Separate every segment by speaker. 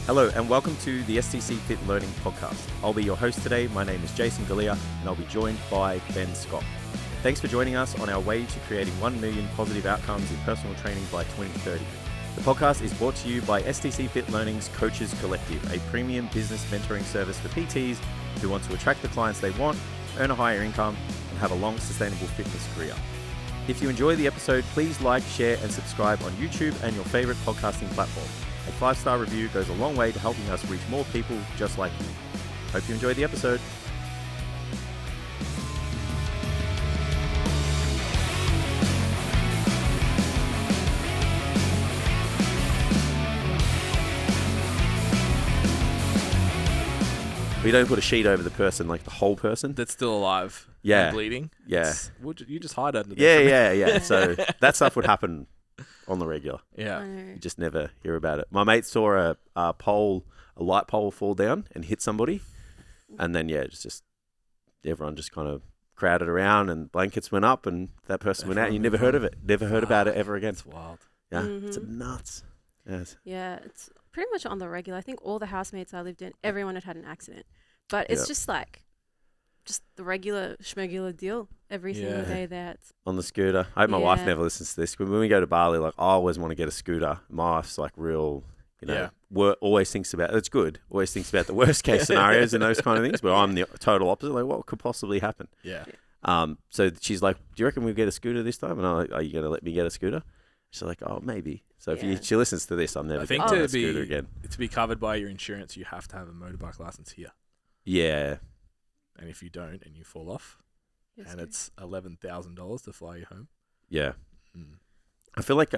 Speaker 1: Hello and welcome to the STCfit Learning Podcast. I'll be your host today. My name is Jason Galea and I'll be joined by Ben Scott. Thanks for joining us on our way to creating 1 million positive outcomes in personal training by 2030. The podcast is brought to you by STCfit Learning's Coaches Collective, a premium business mentoring service for PTs who want to attract the clients they want, earn a higher income, and have a long, sustainable fitness career. If you enjoy the episode, please like, share, and subscribe on YouTube and your favorite podcasting platform. A 5-star review goes a long way to helping us reach more people just like you. Hope you enjoyed the episode. We don't put a sheet over the person, like the whole person.
Speaker 2: That's still alive.
Speaker 1: Yeah.
Speaker 2: And bleeding.
Speaker 1: Yeah.
Speaker 2: You just hide under there.
Speaker 1: Yeah. So that stuff would happen on the regular.
Speaker 2: Yeah.
Speaker 1: You just never hear about it. My mate saw a light pole fall down and hit somebody. And then, it's just everyone just kind of crowded around and blankets went up and that person went out and you never heard of it. Never heard about it ever again.
Speaker 2: It's wild.
Speaker 1: Yeah. It's nuts. Yes.
Speaker 3: Yeah, it's pretty much on the regular. I think all the housemates I lived in, everyone had an accident. But it's just the regular schmegular deal every single day there.
Speaker 1: On the scooter. I hope my wife never listens to this. When we go to Bali, I always want to get a scooter. My wife's real, always thinks about, it's good, always thinks about the worst case scenarios and those kind of things, but I'm the total opposite. What could possibly happen?
Speaker 2: Yeah.
Speaker 1: So she's like, do you reckon we'll get a scooter this time? And I'm like, are you going to let me get a scooter? She's like, oh, maybe. So if she listens to this, I'm never getting a scooter again.
Speaker 2: To be covered by your insurance, you have to have a motorbike license here.
Speaker 1: Yeah.
Speaker 2: And if you don't and you fall off, it's $11,000 to fly you home.
Speaker 1: Yeah. I feel like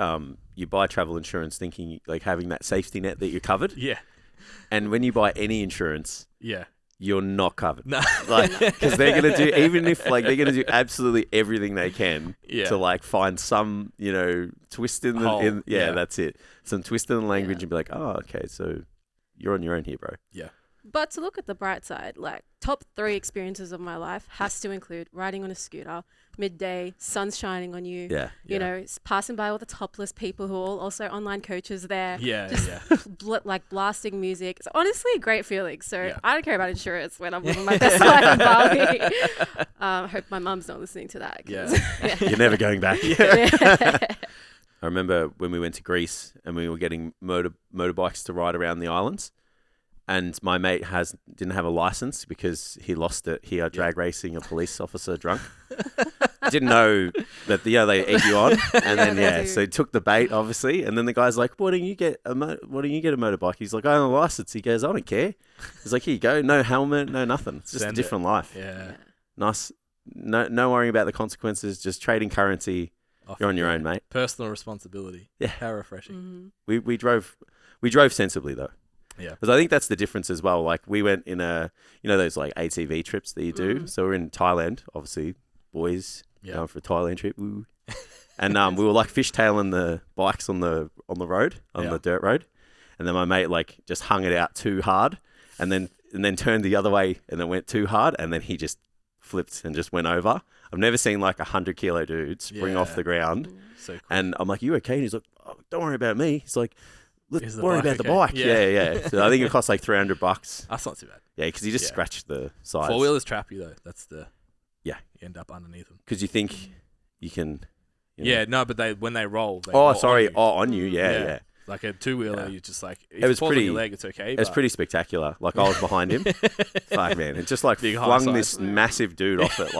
Speaker 1: you buy travel insurance thinking having that safety net that you're covered.
Speaker 2: Yeah.
Speaker 1: And when you buy any insurance, you're not covered.
Speaker 2: No.
Speaker 1: Because they're going to do, even if they're going to do absolutely everything they can to find some, twist in the, that's it. Some twist in the language and be like, oh, okay, so you're on your own here, bro.
Speaker 2: Yeah.
Speaker 3: But to look at the bright side, top 3 experiences of my life has to include riding on a scooter, midday, sun's shining on you.
Speaker 1: Yeah.
Speaker 3: Passing by all the topless people who are all also online coaches there.
Speaker 2: Yeah.
Speaker 3: Blasting music. It's honestly a great feeling. So I don't care about insurance when I'm living my best life in Bali. I hope my mum's not listening to that.
Speaker 1: You're never going back. I remember when we went to Greece and we were getting motorbikes to ride around the islands. And my mate didn't have a license because he lost it. He drag racing a police officer drunk. Didn't know that they egg you on, and then so he took the bait obviously. And then the guy's like, "Why don't you get a motorbike?" He's like, "I don't have a license." He goes, "I don't care." He's like, "Here you go, no helmet, no nothing. It's just a different life."
Speaker 2: Yeah,
Speaker 1: nice. No worrying about the consequences. Just trading currency. You're on your own, mate.
Speaker 2: Personal responsibility.
Speaker 1: Yeah,
Speaker 2: how refreshing.
Speaker 3: Mm-hmm.
Speaker 1: We drove sensibly though.
Speaker 2: Yeah.
Speaker 1: Because I think that's the difference as well. We went in those ATV trips that you do. So we're in Thailand, obviously, boys going for a Thailand trip. Woo. And we were fishtailing the bikes on the road, on the dirt road. And then my mate just hung it out too hard and then turned the other way and then went too hard. And then he just flipped and just went over. I've never seen 100 kilo dude spring off the ground.
Speaker 2: So cool.
Speaker 1: And I'm like, you okay? And he's like, oh, don't worry about me. He's like, let's worry about the
Speaker 2: okay?
Speaker 1: bike. Yeah. So I think it costs $300.
Speaker 2: That's not too bad.
Speaker 1: Yeah, because you just scratch the sides.
Speaker 2: 4-wheelers trap you though. That's the
Speaker 1: you
Speaker 2: end up underneath them.
Speaker 1: because you think you can.
Speaker 2: But when they roll.
Speaker 1: On you. Yeah.
Speaker 2: Like a 2-wheeler, you just
Speaker 1: it was pretty.
Speaker 2: On your leg, it's okay.
Speaker 1: It was pretty spectacular. I was behind him. Fuck man, it just flung this massive dude off it.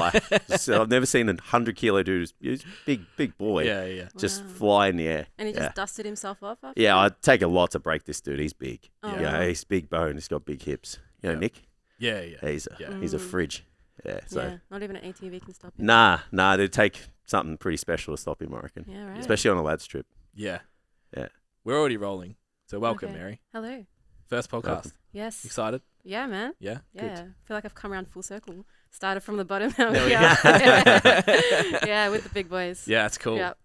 Speaker 1: I've never seen 100 kilo dude. He's big boy.
Speaker 2: Yeah.
Speaker 1: Just fly in the air.
Speaker 3: And he just dusted himself off after?
Speaker 1: Yeah, I'd take a lot to break this dude. He's big.
Speaker 3: Oh.
Speaker 1: Yeah, he's big bone. He's got big hips. Nick.
Speaker 2: Yeah.
Speaker 1: He's a fridge. Yeah. So
Speaker 3: not even an ATV can stop him.
Speaker 1: Nah. It'd take something pretty special to stop him, I reckon.
Speaker 3: Yeah, right.
Speaker 1: Especially on a lads trip.
Speaker 2: Yeah.
Speaker 1: Yeah.
Speaker 2: We're already rolling. So welcome,
Speaker 3: Okay.
Speaker 2: Mary.
Speaker 3: Hello.
Speaker 2: First podcast.
Speaker 1: Welcome.
Speaker 3: Yes.
Speaker 2: Excited?
Speaker 3: Yeah, man.
Speaker 2: Yeah?
Speaker 3: Yeah.
Speaker 2: Good.
Speaker 3: I feel like I've come around full circle. Started from the bottom. Now
Speaker 2: There we
Speaker 3: we
Speaker 2: go.
Speaker 3: Yeah, with the big boys.
Speaker 2: Yeah, it's cool.
Speaker 3: Yep.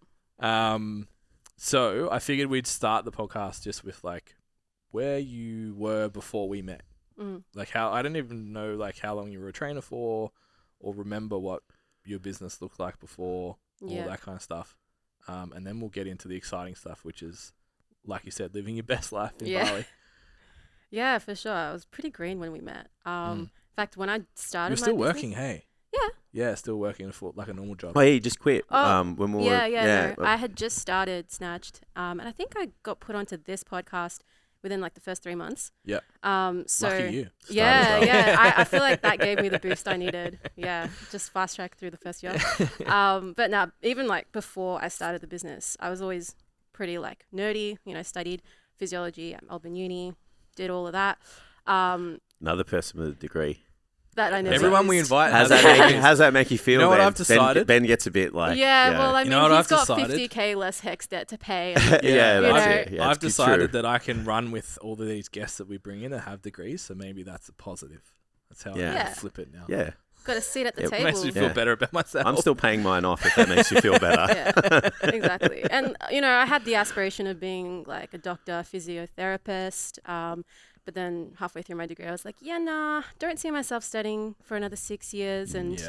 Speaker 2: So I figured we'd start the podcast just with where you were before we met.
Speaker 3: Mm.
Speaker 2: How I don't even know how long you were a trainer for, or remember what your business looked like before, all that kind of stuff. And then we'll get into the exciting stuff, which is, like you said, living your best life in Bali.
Speaker 3: Yeah, for sure. I was pretty green when we met. In fact, when I started,
Speaker 2: you're still
Speaker 3: my
Speaker 2: working,
Speaker 3: business,
Speaker 2: hey?
Speaker 3: Yeah.
Speaker 2: Yeah, still working for like a normal job.
Speaker 1: Oh, yeah, you just quit.
Speaker 3: Oh,
Speaker 1: when we
Speaker 3: no. I had just started Snatched, and I think I got put onto this podcast within like the first 3 months.
Speaker 2: Yeah.
Speaker 3: So
Speaker 2: Lucky you.
Speaker 3: I feel like that gave me the boost I needed. Yeah, just fast track through the first year. But no, even like before I started the business, I was always pretty like nerdy. You know, studied physiology at Melbourne Uni, did all of that.
Speaker 1: Another person with a degree.
Speaker 3: That I never
Speaker 2: Everyone we
Speaker 3: used.
Speaker 2: invite
Speaker 1: How's that make you feel?
Speaker 2: You know what
Speaker 1: Ben?
Speaker 2: I've decided?
Speaker 1: Ben gets a bit like
Speaker 3: Well, I mean,
Speaker 2: know what
Speaker 3: he's
Speaker 2: I've
Speaker 3: got
Speaker 2: decided?
Speaker 3: 50K less HEX debt to pay. And,
Speaker 1: yeah,
Speaker 3: you
Speaker 1: that's
Speaker 3: know.
Speaker 1: it. Yeah,
Speaker 2: I've
Speaker 1: it's
Speaker 2: decided
Speaker 1: true.
Speaker 2: that I can run with all of these guests that we bring in that have degrees, so maybe that's a positive. That's how
Speaker 1: Yeah.
Speaker 2: I flip it now.
Speaker 1: Yeah,
Speaker 3: Got a seat at the
Speaker 1: Yeah,
Speaker 3: table.
Speaker 2: Makes me feel
Speaker 1: Yeah.
Speaker 2: better about myself.
Speaker 1: I'm still paying mine off if that makes you feel better.
Speaker 3: Yeah, exactly. And, you know, I had the aspiration of being like a doctor, physiotherapist. But then halfway through my degree, I was like, yeah, nah, don't see myself studying for another 6 years and,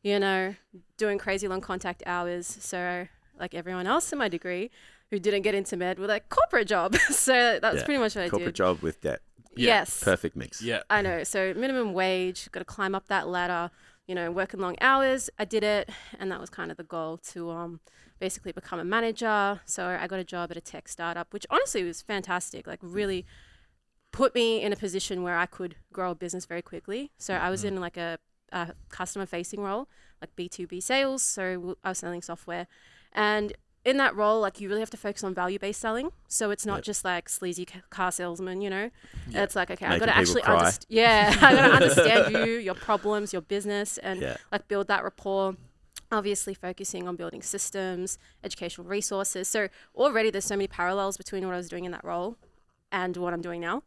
Speaker 3: you know, doing crazy long contact hours. So like everyone else in my degree who didn't get into med with a corporate job. So that's pretty much what I did.
Speaker 1: Corporate job with debt.
Speaker 3: Yes.
Speaker 1: Perfect mix.
Speaker 2: Yeah.
Speaker 3: I know. So minimum wage, got to climb up that ladder, you know, working long hours. I did it. And that was kind of the goal to basically become a manager. So I got a job at a tech startup, which honestly was fantastic. Like really put me in a position where I could grow a business very quickly. So I was in like a customer facing role, like B2B sales. So I was selling software. And in that role, like you really have to focus on value-based selling. So it's not just like sleazy car salesman, you know. It's like, okay, I've got to actually I got to understand you, your problems, your business, and like build that rapport. Obviously focusing on building systems, educational resources. So already there's so many parallels between what I was doing in that role and what I'm doing now.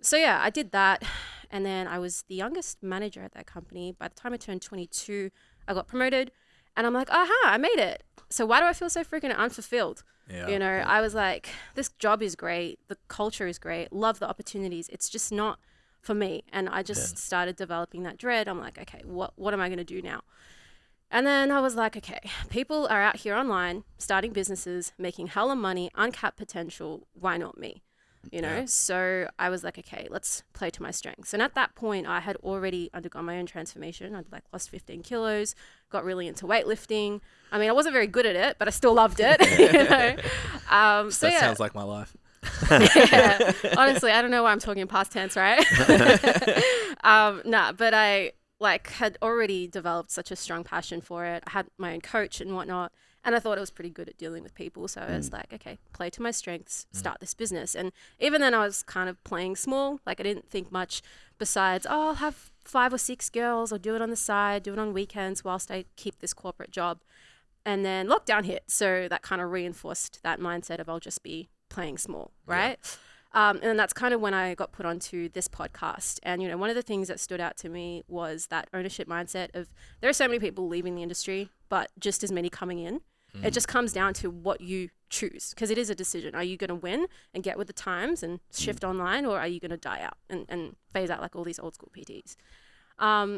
Speaker 3: So yeah, I did that. And then I was the youngest manager at that company. By the time I turned 22, I got promoted. And I'm like, aha, I made it. So why do I feel so freaking unfulfilled? You know, I was like, this job is great. The culture is great. Love the opportunities. It's just not for me. And I just started developing that dread. I'm like, okay, what am I going to do now? And then I was like, okay, people are out here online, starting businesses, making hella money, uncapped potential. Why not me? You know, so I was like, okay, let's play to my strengths. And at that point, I had already undergone my own transformation. I'd like lost 15 kilos, got really into weightlifting. I mean, I wasn't very good at it, but I still loved it. You know? So
Speaker 2: that sounds like my life.
Speaker 3: Yeah, honestly, I don't know why I'm talking in past tense, right? But I like had already developed such a strong passion for it. I had my own coach and whatnot. And I thought I was pretty good at dealing with people. So I was like, okay, play to my strengths, start this business. And even then I was kind of playing small. Like I didn't think much besides, I'll have 5 or 6 girls. I'll do it on the side, do it on weekends whilst I keep this corporate job. And then lockdown hit. So that kind of reinforced that mindset of I'll just be playing small, right? And that's kind of when I got put onto this podcast. And, you know, one of the things that stood out to me was that ownership mindset of there are so many people leaving the industry, but just as many coming in. It just comes down to what you choose because it is a decision. Are you going to win and get with the times and shift online, or are you going to die out and phase out like all these old school PTs?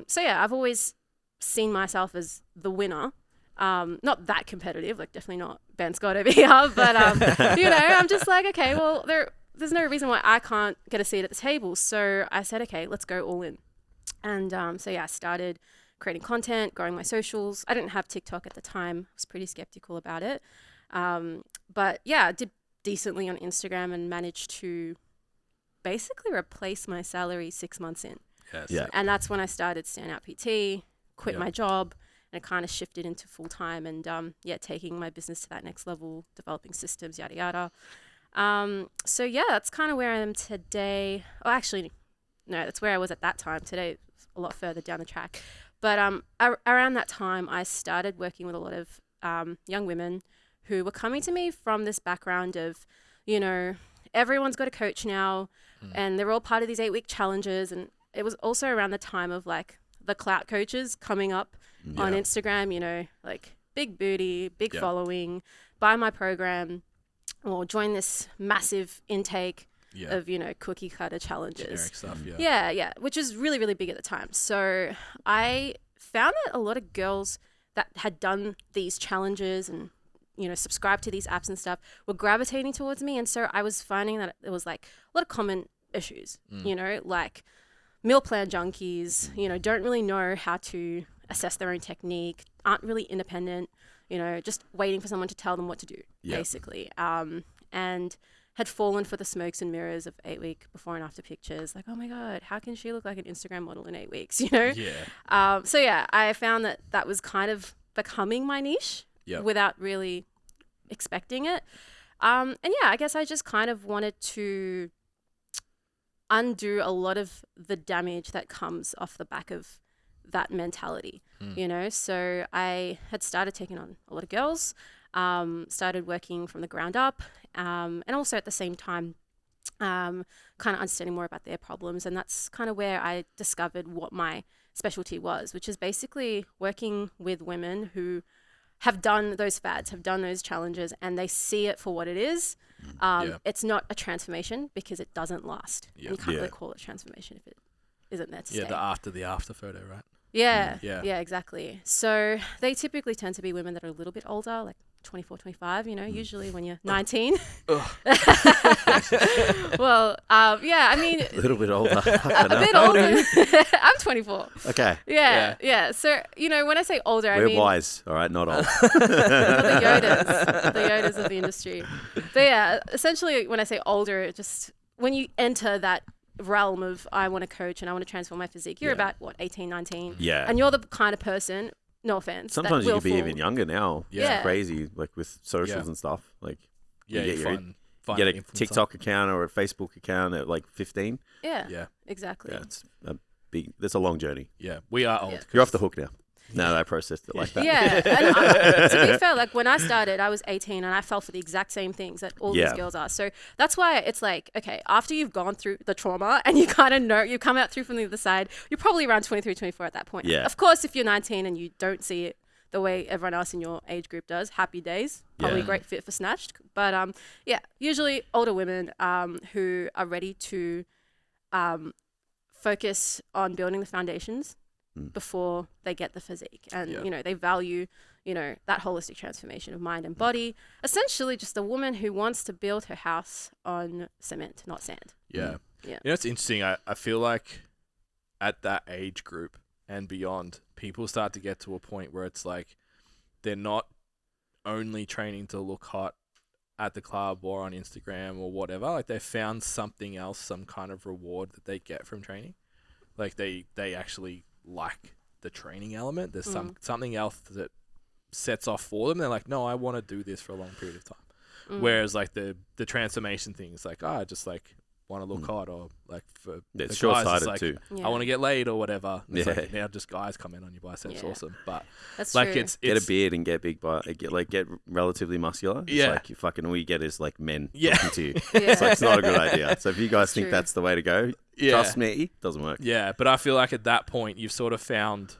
Speaker 3: So yeah, I've always seen myself as the winner. Not that competitive, like definitely not Ben Scott over here, but you know, I'm just like, okay, well, there's no reason why I can't get a seat at the table. So I said, okay, let's go all in. And so yeah, I started creating content, growing my socials. I didn't have TikTok at the time. I was pretty skeptical about it. But yeah, I did decently on Instagram and managed to basically replace my salary 6 months in. And that's when I started Standout PT, quit my job, and it kind of shifted into full time and taking my business to that next level, developing systems, yada yada. So yeah, that's kind of where I am today. Oh, actually, no, that's where I was at that time. Today, a lot further down the track. But around that time, I started working with a lot of young women who were coming to me from this background of, you know, everyone's got a coach now and they're all part of these 8-week challenges. And it was also around the time of like the clout coaches coming up on Instagram, you know, like big booty, big following, buy my program or join this massive intake of, you know, cookie cutter challenges.
Speaker 2: Generic stuff,
Speaker 3: yeah, which is really, really big at the time. So I found that a lot of girls that had done these challenges and, you know, subscribed to these apps and stuff were gravitating towards me. And so I was finding that it was like a lot of common issues, you know, like meal plan junkies, you know, don't really know how to assess their own technique, aren't really independent, you know, just waiting for someone to tell them what to do, basically. And had fallen for the smokes and mirrors of 8-week before and after pictures. Like, oh my God, how can she look like an Instagram model in 8 weeks, you know?
Speaker 2: Yeah.
Speaker 3: So yeah, I found that was kind of becoming my niche without really expecting it. And yeah, I guess I just kind of wanted to undo a lot of the damage that comes off the back of that mentality, you know? So I had started taking on a lot of girls, started working from the ground up, and also at the same time, kind of understanding more about their problems. And that's kind of where I discovered what my specialty was, which is basically working with women who have done those fads, have done those challenges, and they see it for what it is. It's not a transformation because it doesn't last. You can't really call it transformation if it isn't there to stay.
Speaker 2: The after photo, right?
Speaker 3: Yeah, exactly. So they typically tend to be women that are a little bit older, like 24, 25, you know, usually when you're 19. Well, I mean...
Speaker 1: A little bit older.
Speaker 3: A bit older. I'm 24.
Speaker 1: Okay.
Speaker 3: Yeah. So, you know, when I say older, I mean...
Speaker 1: We're wise, all right, not old.
Speaker 3: The Yodas of the industry. But yeah, essentially when I say older, just when you enter that realm of I want to coach and I want to transform my physique, you're about, 18, 19?
Speaker 1: Yeah.
Speaker 3: And you're the kind of person... No offense.
Speaker 1: Sometimes you could be even younger now.
Speaker 3: Yeah.
Speaker 1: It's crazy, like with socials and stuff. Like,
Speaker 2: you
Speaker 1: get a TikTok account or a Facebook account at like 15.
Speaker 3: Yeah. Exactly.
Speaker 1: Yeah, it's a big. That's a long journey.
Speaker 2: Yeah, we are old.
Speaker 1: You're off the hook now. No, I processed it like that.
Speaker 3: Yeah, and to be fair, like when I started, I was 18 and I fell for the exact same things that all these girls are. So that's why it's like, okay, after you've gone through the trauma and you kind of know, you come out through from the other side, you're probably around 23, 24 at that point.
Speaker 1: Yeah.
Speaker 3: Of course, if you're 19 and you don't see it the way everyone else in your age group does, happy days, probably a great fit for Snatched. But usually older women who are ready to focus on building the foundations before they get the physique, and you know, they value, you know, that holistic transformation of mind and body. Essentially just a woman who wants to build her house on cement, not sand.
Speaker 2: You know, it's interesting. I feel like at that age group and beyond, people start to get to a point where it's like they're not only training to look hot at the club or on Instagram or whatever. Like they found something else, some kind of reward that they get from training. Like they actually like the training element. There's something else that sets off for them. They're like, no, I want to do this for a long period of time. Whereas like the transformation thing is like, I just like want to look hot, or like for
Speaker 1: it's
Speaker 2: short-sighted
Speaker 1: like,
Speaker 2: too. I want to get laid or whatever. It's like, now just guys come in on your biceps, awesome. But
Speaker 3: that's
Speaker 2: like
Speaker 3: true.
Speaker 2: it's
Speaker 1: get a beard and get big, get relatively muscular. It's like you fucking all you get is like men talking to you. It's like, it's not a good idea. So if you guys think that's the way to go, trust me, it doesn't work.
Speaker 2: Yeah, but I feel like at that point you've sort of found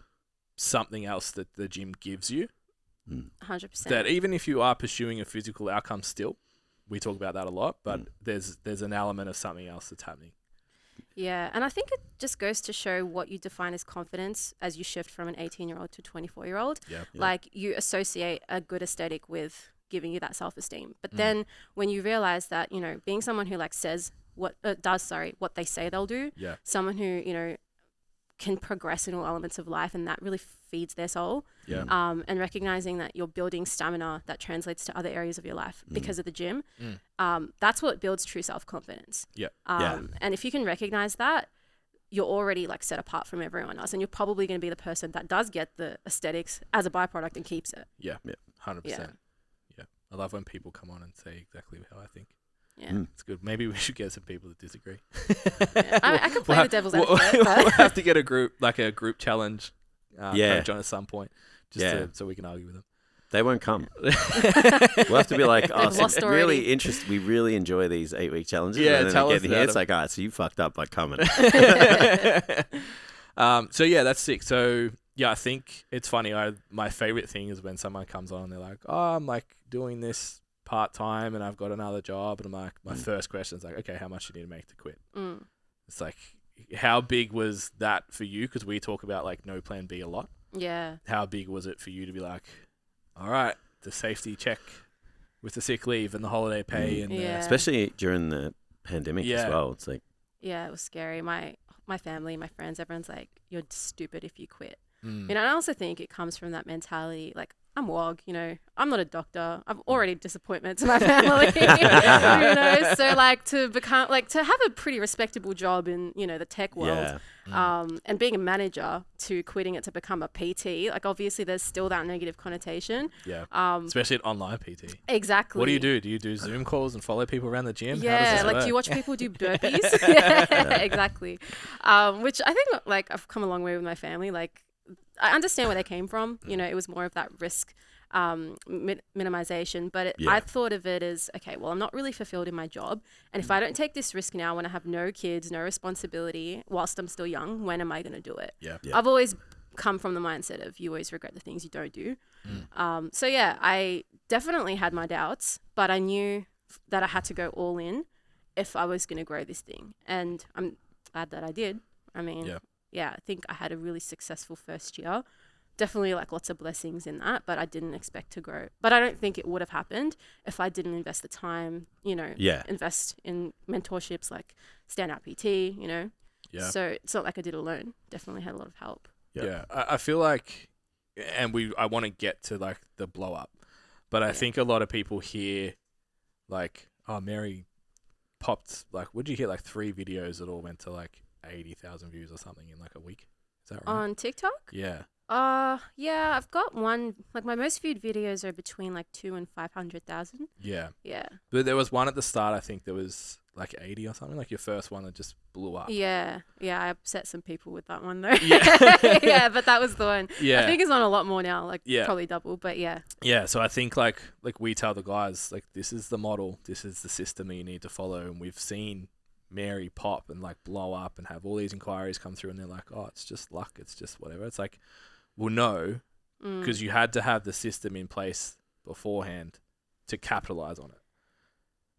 Speaker 2: something else that the gym gives you.
Speaker 3: 100%.
Speaker 2: That even if you are pursuing a physical outcome still, we talk about that a lot, but there's an element of something else that's happening.
Speaker 3: Yeah, and I think it just goes to show what you define as confidence as you shift from an 18-year-old to a 24-year-old. Like you associate a good aesthetic with giving you that self-esteem. But then when you realize that, you know, being someone who like says what they say they'll do, someone who, you know, can progress in all elements of life, and that really feeds their soul. And recognizing that you're building stamina that translates to other areas of your life because of the gym. That's what builds true self-confidence. And if you can recognize that, you're already like set apart from everyone else, and you're probably going to be the person that does get the aesthetics as a byproduct and keeps it.
Speaker 2: 100%. Yeah. I love when people come on and say exactly how I think.
Speaker 3: Yeah.
Speaker 2: It's good. Maybe we should get some people that disagree.
Speaker 3: I can play the devil's advocate.
Speaker 2: We'll have to get a group challenge coach on at some point, so we can argue with them.
Speaker 1: They won't come. We'll have to be like, really interested. We really enjoy these 8-week challenges.
Speaker 2: Yeah, tell us
Speaker 1: here. It's like, all right, so you fucked up by coming.
Speaker 2: So yeah, that's sick. So yeah, I think it's funny. My favorite thing is when someone comes on and they're like, oh, I'm like doing this part-time and I've got another job, and I'm like, my first question is like, okay, how much do you need to make to quit? It's like, how big was that for you? Because we talk about like no plan B a lot. How big was it for you to be like, all right, the safety check with the sick leave and the holiday pay and
Speaker 1: especially during the pandemic as well. It's like
Speaker 3: Yeah, it was scary. My family, my friends, everyone's like, you're stupid if you quit. You know, and I also think it comes from that mentality, like, I'm WOG, you know, I'm not a doctor. I'm already a disappointment to my family, you know, so like to have a pretty respectable job in, you know, the tech world, and being a manager to quitting it to become a PT, like obviously there's still that negative connotation.
Speaker 2: Yeah. Especially an online PT.
Speaker 3: Exactly.
Speaker 2: What do you do? Do you do Zoom calls and follow people around the gym?
Speaker 3: Yeah,
Speaker 2: How does this
Speaker 3: like
Speaker 2: work?
Speaker 3: do you watch people do burpees? Yeah, exactly. Which I think like I've come a long way with my family. Like I understand where they came from. You know, it was more of that risk minimization. But I thought of it as, okay, well, I'm not really fulfilled in my job. And if I don't take this risk now when I have no kids, no responsibility, whilst I'm still young, when am I going to do it?
Speaker 2: Yeah.
Speaker 3: I've always come from the mindset of you always regret the things you don't do. So yeah, I definitely had my doubts, but I knew that I had to go all in if I was going to grow this thing. And I'm glad that I did. I mean, yeah, I think I had a really successful first year. Definitely like lots of blessings in that, but I didn't expect to grow. But I don't think it would have happened if I didn't invest the time, you know, invest in mentorships like Standout PT, you know. Yeah. So it's not like I did alone. Definitely had a lot of help.
Speaker 2: Yeah. I feel like, and I want to get to like the blow up, but I think a lot of people hear like, oh, Mary popped like, would you hit like 3 videos that all went to like 80,000 views or something in like a week? Is that right?
Speaker 3: On TikTok?
Speaker 2: Yeah.
Speaker 3: Yeah, I've got one, like my most viewed videos are between like 2 and 500,000.
Speaker 2: Yeah.
Speaker 3: Yeah.
Speaker 2: But there was one at the start, I think there was like 80 or something, like your first one that just blew up.
Speaker 3: Yeah. Yeah, I upset some people with that one though.
Speaker 2: Yeah.
Speaker 3: Yeah, but that was the one.
Speaker 2: Yeah.
Speaker 3: I think it's on a lot more now, like probably double, but yeah.
Speaker 2: Yeah, so I think like we tell the guys, like this is the model, this is the system that you need to follow, and we've seen Mary pop and like blow up and have all these inquiries come through and they're like, oh, it's just luck, it's just whatever. It's like, well, no, because you had to have the system in place beforehand to capitalize on it.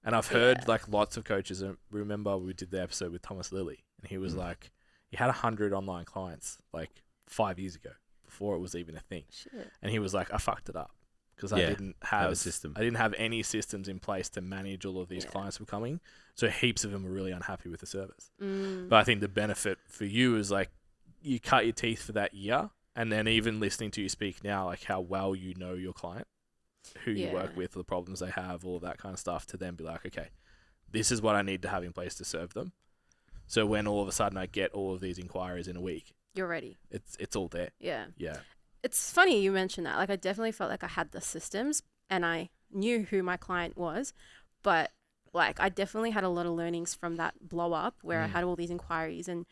Speaker 2: And I've heard like lots of coaches, and remember we did the episode with Thomas Lilly, and he was like, he had 100 online clients like 5 years ago before it was even a thing.
Speaker 3: Shit.
Speaker 2: And he was like, I fucked it up because I didn't have a system. I didn't have any systems in place to manage all of these clients who were coming. So heaps of them were really unhappy with the service. But I think the benefit for you is like you cut your teeth for that year. And then even listening to you speak now, like how well you know your client, who you work with, the problems they have, all of that kind of stuff, to then be like, okay, this is what I need to have in place to serve them. So when all of a sudden I get all of these inquiries in a week,
Speaker 3: you're ready.
Speaker 2: It's all there.
Speaker 3: Yeah.
Speaker 2: Yeah.
Speaker 3: It's funny you mentioned that. Like I definitely felt like I had the systems and I knew who my client was, but like I definitely had a lot of learnings from that blow up where I had all these inquiries, and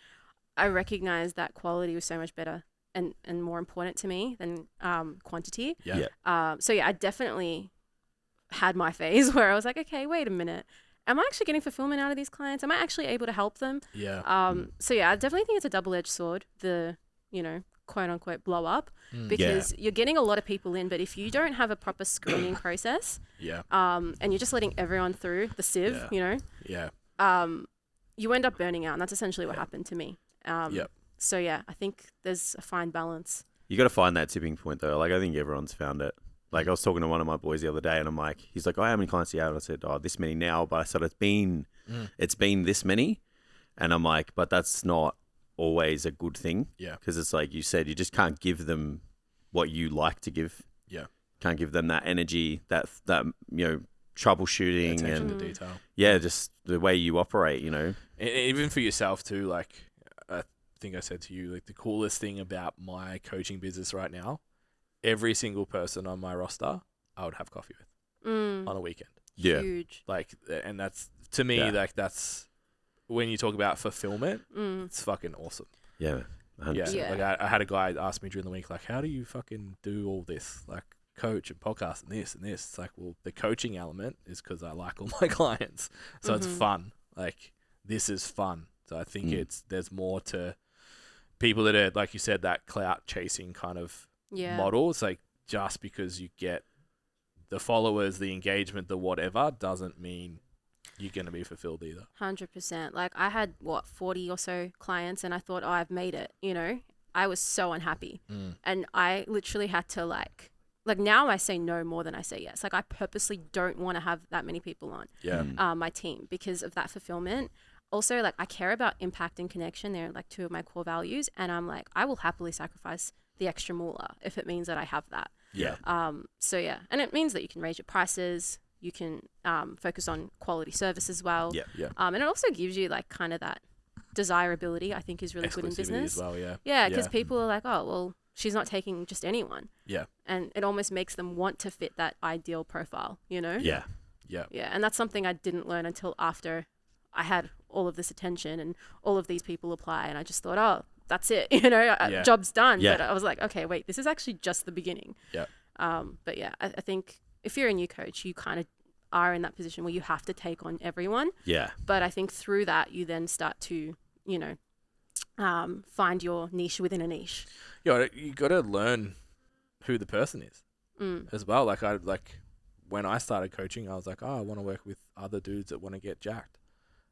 Speaker 3: I recognized that quality was so much better and more important to me than quantity. So yeah, I definitely had my phase where I was like, okay, wait a minute. Am I actually getting fulfillment out of these clients? Am I actually able to help them?
Speaker 2: Yeah.
Speaker 3: So yeah, I definitely think it's a double-edged sword, the, you know, quote unquote blow up, because you're getting a lot of people in, but if you don't have a proper screening process, and you're just letting everyone through the sieve, you know, you end up burning out, and that's essentially what happened to me. So yeah, I think there's a fine balance.
Speaker 1: You got to find that tipping point though. Like I think everyone's found it. Like I was talking to one of my boys the other day, and I'm like, he's like, oh, how many clients do you have? And I said, oh, this many now. But I said, it's been this many. And I'm like, but that's not always a good thing. Yeah. Because it's like you said, you just can't give them what you like to give. Yeah. Can't give them that energy, that you know, troubleshooting
Speaker 2: attention
Speaker 1: and
Speaker 2: to detail.
Speaker 1: Yeah, just the way you operate, you know.
Speaker 2: And even for yourself too, like I think I said to you, like the coolest thing about my coaching business right now, every single person on my roster, I would have coffee with on a weekend.
Speaker 1: Yeah.
Speaker 3: Huge.
Speaker 2: Like, and that's, to me, like that's, when you talk about fulfillment, it's fucking awesome. Yeah. 100%. Yeah. Like I had a guy ask me during the week, like, how do you fucking do all this? Like, coach and podcast and this and this. It's like, well, the coaching element is because I like all my clients. So it's fun. Like, this is fun. So I think there's more to people that are, like you said, that clout chasing kind of model. It's like, just because you get the followers, the engagement, the whatever, doesn't mean you're going to be fulfilled either.
Speaker 3: 100%. Like I had 40 or so clients, and I thought, oh, I've made it, you know. I was so unhappy. And I literally had to like now I say no more than I say yes. Like I purposely don't want to have that many people on my team because of that fulfillment. also like I care about impact and connection. They're like two of my core values, and I'm like I will happily sacrifice the extra moolah if it means that I have that.
Speaker 1: Yeah.
Speaker 3: So yeah, and it means that you can raise your prices. You can focus on quality service as well.
Speaker 2: Yeah. Yeah.
Speaker 3: And it also gives you like kind of that desirability. I think is really good in business.
Speaker 2: As well, yeah.
Speaker 3: Yeah, because people are like, oh well, she's not taking just anyone.
Speaker 2: Yeah.
Speaker 3: And it almost makes them want to fit that ideal profile. You know.
Speaker 1: Yeah.
Speaker 2: Yeah.
Speaker 3: Yeah, and that's something I didn't learn until after I had all of this attention and all of these people apply, and I just thought, oh, that's it. You know, job's done.
Speaker 1: Yeah.
Speaker 3: But I was like, okay, wait, this is actually just the beginning.
Speaker 2: Yeah.
Speaker 3: But yeah, I think if you're a new coach, you kind of are in that position where you have to take on everyone.
Speaker 1: Yeah.
Speaker 3: But I think through that, you then start to, you know, find your niche within a niche.
Speaker 2: Yeah, you got to learn who the person is as well. Like when I started coaching, I was like, oh, I want to work with other dudes that want to get jacked.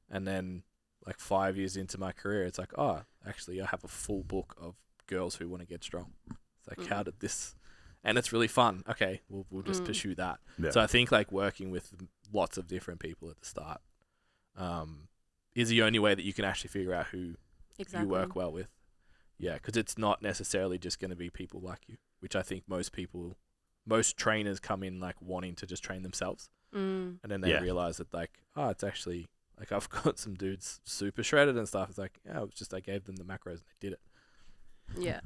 Speaker 2: And then like 5 years into my career, it's like, oh, actually I have a full book of girls who want to get strong. It's like, how did this... And it's really fun. Okay, we'll just pursue that. Yeah. So I think like working with lots of different people at the start is the only way that you can actually figure out who you work well with. Yeah, because it's not necessarily just going to be people like you, which I think most trainers come in like wanting to just train themselves. And then they realize that like, oh, it's actually like I've got some dudes super shredded and stuff. It's like, yeah, it was just I gave them the macros and they did it.
Speaker 3: Yeah.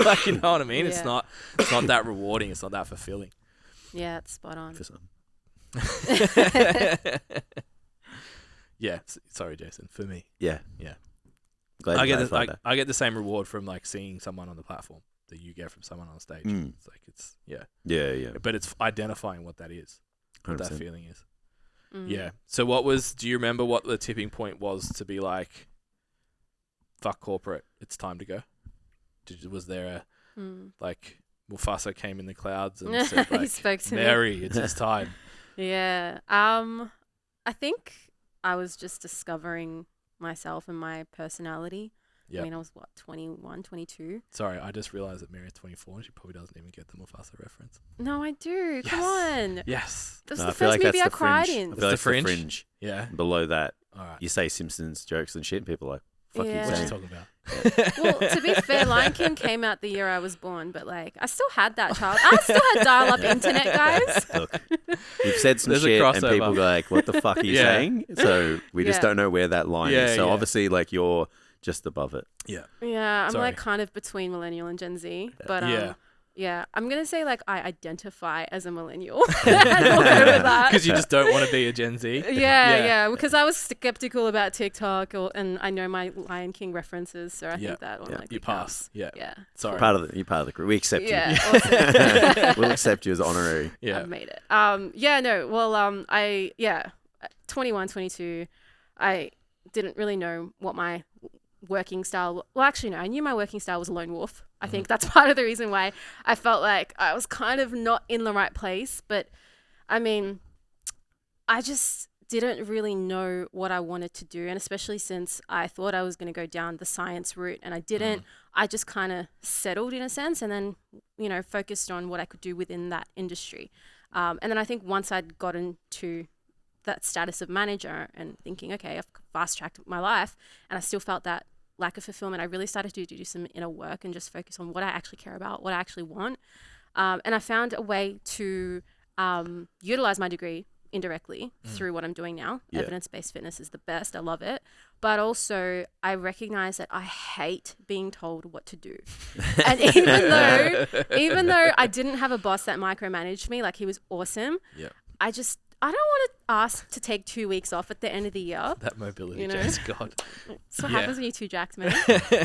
Speaker 2: Like, you know what I mean?
Speaker 3: Yeah.
Speaker 2: It's not that rewarding. It's not that fulfilling.
Speaker 3: Yeah, it's spot on.
Speaker 1: For some.
Speaker 2: Yeah. Sorry, Jason. For me.
Speaker 1: Yeah.
Speaker 2: Yeah.
Speaker 1: Glad
Speaker 2: I get the same reward from like seeing someone on the platform that you get from someone on stage. It's like
Speaker 1: Yeah.
Speaker 2: But it's identifying what that is, what
Speaker 1: 100%.
Speaker 2: that feeling is. Yeah. So do you remember what the tipping point was to be like, fuck corporate, it's time to go? Was there a like Mufasa came in the clouds and said like,
Speaker 3: he spoke to
Speaker 2: Mary,
Speaker 3: me.
Speaker 2: it's his time?
Speaker 3: Yeah. I think I was just discovering myself and my personality.
Speaker 2: Yep.
Speaker 3: I mean, I was 21, 22.
Speaker 2: Sorry, I just realized that Mary's 24 and she probably doesn't even get the Mufasa reference.
Speaker 3: No, I do.
Speaker 2: Yes.
Speaker 3: Come on.
Speaker 2: Yes.
Speaker 3: That's the first movie I cried in.
Speaker 1: I feel like
Speaker 2: the fringe?
Speaker 1: the fringe.
Speaker 2: Yeah.
Speaker 1: Below that,
Speaker 2: All right.
Speaker 1: you say Simpsons jokes and shit, and people are like, fuck
Speaker 3: Yeah.
Speaker 1: you
Speaker 2: What are you
Speaker 1: saying?
Speaker 2: talking about?
Speaker 3: Well, to be fair, Lion King came out the year I was born, but like I still had that child. I still had dial-up internet, guys.
Speaker 1: Look, you've said some
Speaker 2: There's a
Speaker 1: shit and
Speaker 2: crossover.
Speaker 1: people go like, what the fuck are you
Speaker 2: Yeah.
Speaker 1: saying? So we just
Speaker 3: Yeah.
Speaker 1: don't know where that line
Speaker 2: Yeah,
Speaker 1: is. So
Speaker 2: yeah.
Speaker 1: obviously like you're just above it.
Speaker 2: Yeah.
Speaker 3: Yeah, I'm
Speaker 2: Sorry.
Speaker 3: like kind of between millennial and Gen Z, but
Speaker 2: Yeah.
Speaker 3: I'm gonna say like I identify as a millennial. And we'll go with that.
Speaker 2: Because you just don't want to be a Gen Z.
Speaker 3: Yeah, because I was skeptical about TikTok, and I know my Lion King references, so I think that one like
Speaker 2: You pass. Yeah.
Speaker 3: Yeah,
Speaker 2: Sorry.
Speaker 1: You're part of the crew. We accept
Speaker 3: yeah,
Speaker 1: you.
Speaker 3: awesome.
Speaker 1: We'll accept you as honorary.
Speaker 2: Yeah.
Speaker 3: I've made it. 21, 22, I didn't really know what my working style. Well, actually, no, I knew my working style was lone wolf. I think that's part of the reason why I felt like I was kind of not in the right place. But I mean, I just didn't really know what I wanted to do. And especially since I thought I was going to go down the science route and I didn't, I just kind of settled in a sense and then, focused on what I could do within that industry. And then I think once I'd gotten to that status of manager and thinking, okay, I've fast-tracked my life, and I still felt that lack of fulfillment, I really started to do some inner work and just focus on what I actually care about, what I actually want. And I found a way to utilize my degree indirectly through what I'm doing now.
Speaker 1: Yeah.
Speaker 3: Evidence-based fitness is the best. I love it. But also I recognize that I hate being told what to do. And even though I didn't have a boss that micromanaged me, like he was awesome, I don't want to ask to take 2 weeks off at the end of the year.
Speaker 2: That mobility,
Speaker 3: You know?
Speaker 2: Jess, God.
Speaker 3: That's what happens when you're too jacked, man.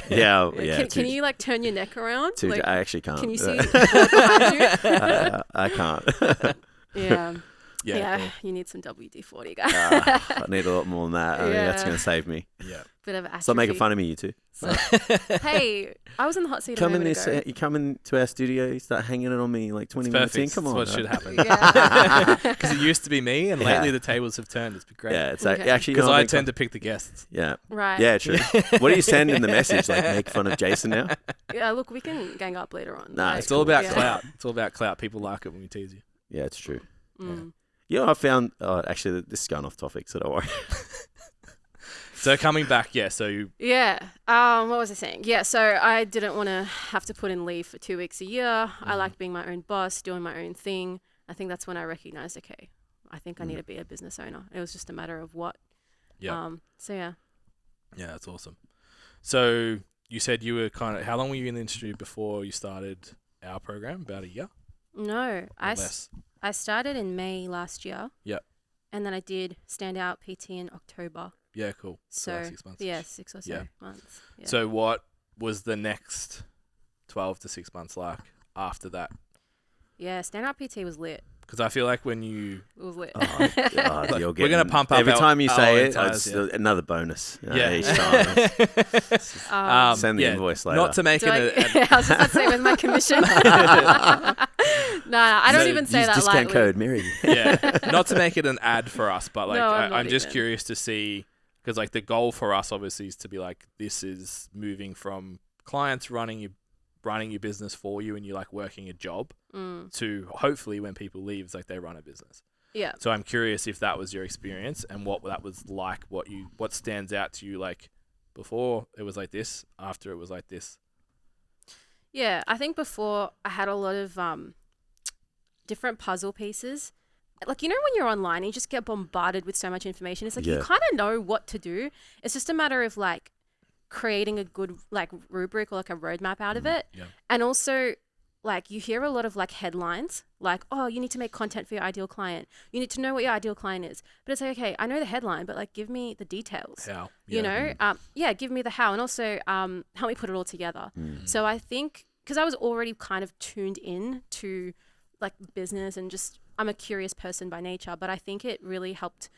Speaker 1: Yeah.
Speaker 3: Can you like turn your neck around? Like,
Speaker 1: I actually can't.
Speaker 3: can you see behind you?
Speaker 1: I can't.
Speaker 3: Yeah.
Speaker 2: Yeah. Cool.
Speaker 3: You need some WD-40, guys.
Speaker 1: I need a lot more than that. I mean, that's
Speaker 3: Yeah.
Speaker 1: going to save me.
Speaker 2: Yeah.
Speaker 3: Bit of atrophy.
Speaker 1: Stop making fun of me, you two.
Speaker 3: Hey, I was in the hot seat a moment ago.
Speaker 1: You come into our studio, you start hanging it on me like 20
Speaker 2: It's
Speaker 1: minutes in.
Speaker 2: perfect.
Speaker 1: Come on.
Speaker 2: That's what should happen.
Speaker 3: Yeah.
Speaker 2: Because it used to be me, and lately the tables have turned. It's been great.
Speaker 1: Yeah, it's
Speaker 3: Okay.
Speaker 1: actually
Speaker 2: Because I tend to pick the guests.
Speaker 1: Yeah.
Speaker 3: Right.
Speaker 1: Yeah, true. What do you send in the message? Like, make fun of Jason now?
Speaker 3: Yeah, look, we can gang up later on.
Speaker 1: Nah,
Speaker 3: Like,
Speaker 2: It's all about
Speaker 3: yeah.
Speaker 2: clout. It's all about clout. People like it when we tease you.
Speaker 1: Yeah, it's true.
Speaker 3: Mm.
Speaker 1: You know, I found, actually, this is going off topic, so don't worry.
Speaker 2: So coming back, so you...
Speaker 3: Yeah. What was I saying? Yeah, so I didn't want to have to put in leave for 2 weeks a year. I liked being my own boss, doing my own thing. I think that's when I recognized, okay, I think I need to be a business owner. It was just a matter of what.
Speaker 2: Yeah.
Speaker 3: So yeah.
Speaker 2: Yeah, that's awesome. So you said you were how long were you in the industry before you started our program? About a year?
Speaker 3: No,
Speaker 2: Less?
Speaker 3: I started in May last year.
Speaker 2: Yep.
Speaker 3: And then I did Standout PT in October.
Speaker 2: Yeah, cool.
Speaker 3: So
Speaker 2: like 6 months.
Speaker 3: Yeah, 6 or so months. Yeah.
Speaker 2: So what was the next 12 to 6 months like after that?
Speaker 3: Yeah, Standout PT was lit.
Speaker 2: Because I feel like when you...
Speaker 3: It was lit.
Speaker 1: Oh, God,
Speaker 2: we're going to pump up
Speaker 1: every time you say it,
Speaker 2: entires,
Speaker 1: it's another bonus. Each
Speaker 2: time.
Speaker 1: Send the invoice later.
Speaker 2: Not to make
Speaker 3: I was just about to say, where's my commission? No, I don't even say
Speaker 1: use
Speaker 3: that
Speaker 1: discount
Speaker 3: lightly.
Speaker 1: code Mary.
Speaker 2: Not to make it an ad for us, but like
Speaker 3: No,
Speaker 2: I'm just
Speaker 3: even.
Speaker 2: curious to see, because like the goal for us obviously is to be like, this is moving from clients running your business for you and you like working a job to hopefully when people leave, it's like they run a business.
Speaker 3: Yeah.
Speaker 2: So I'm curious if that was your experience and what that was like, what stands out to you, like before it was like this, after it was like this.
Speaker 3: Yeah, I think before I had a lot of different puzzle pieces. Like, you know, when you're online and you just get bombarded with so much information, it's like you kind of know what to do. It's just a matter of like creating a good like rubric or like a roadmap out of it.
Speaker 2: Yeah.
Speaker 3: And also like you hear a lot of like headlines like, oh, you need to make content for your ideal client. You need to know what your ideal client is. But it's like, okay, I know the headline, but like give me the details.
Speaker 2: How?
Speaker 3: You know? Give me the how, and also help me put it all together. So I think because I was already kind of tuned in to like business and just I'm a curious person by nature, but I think it really helped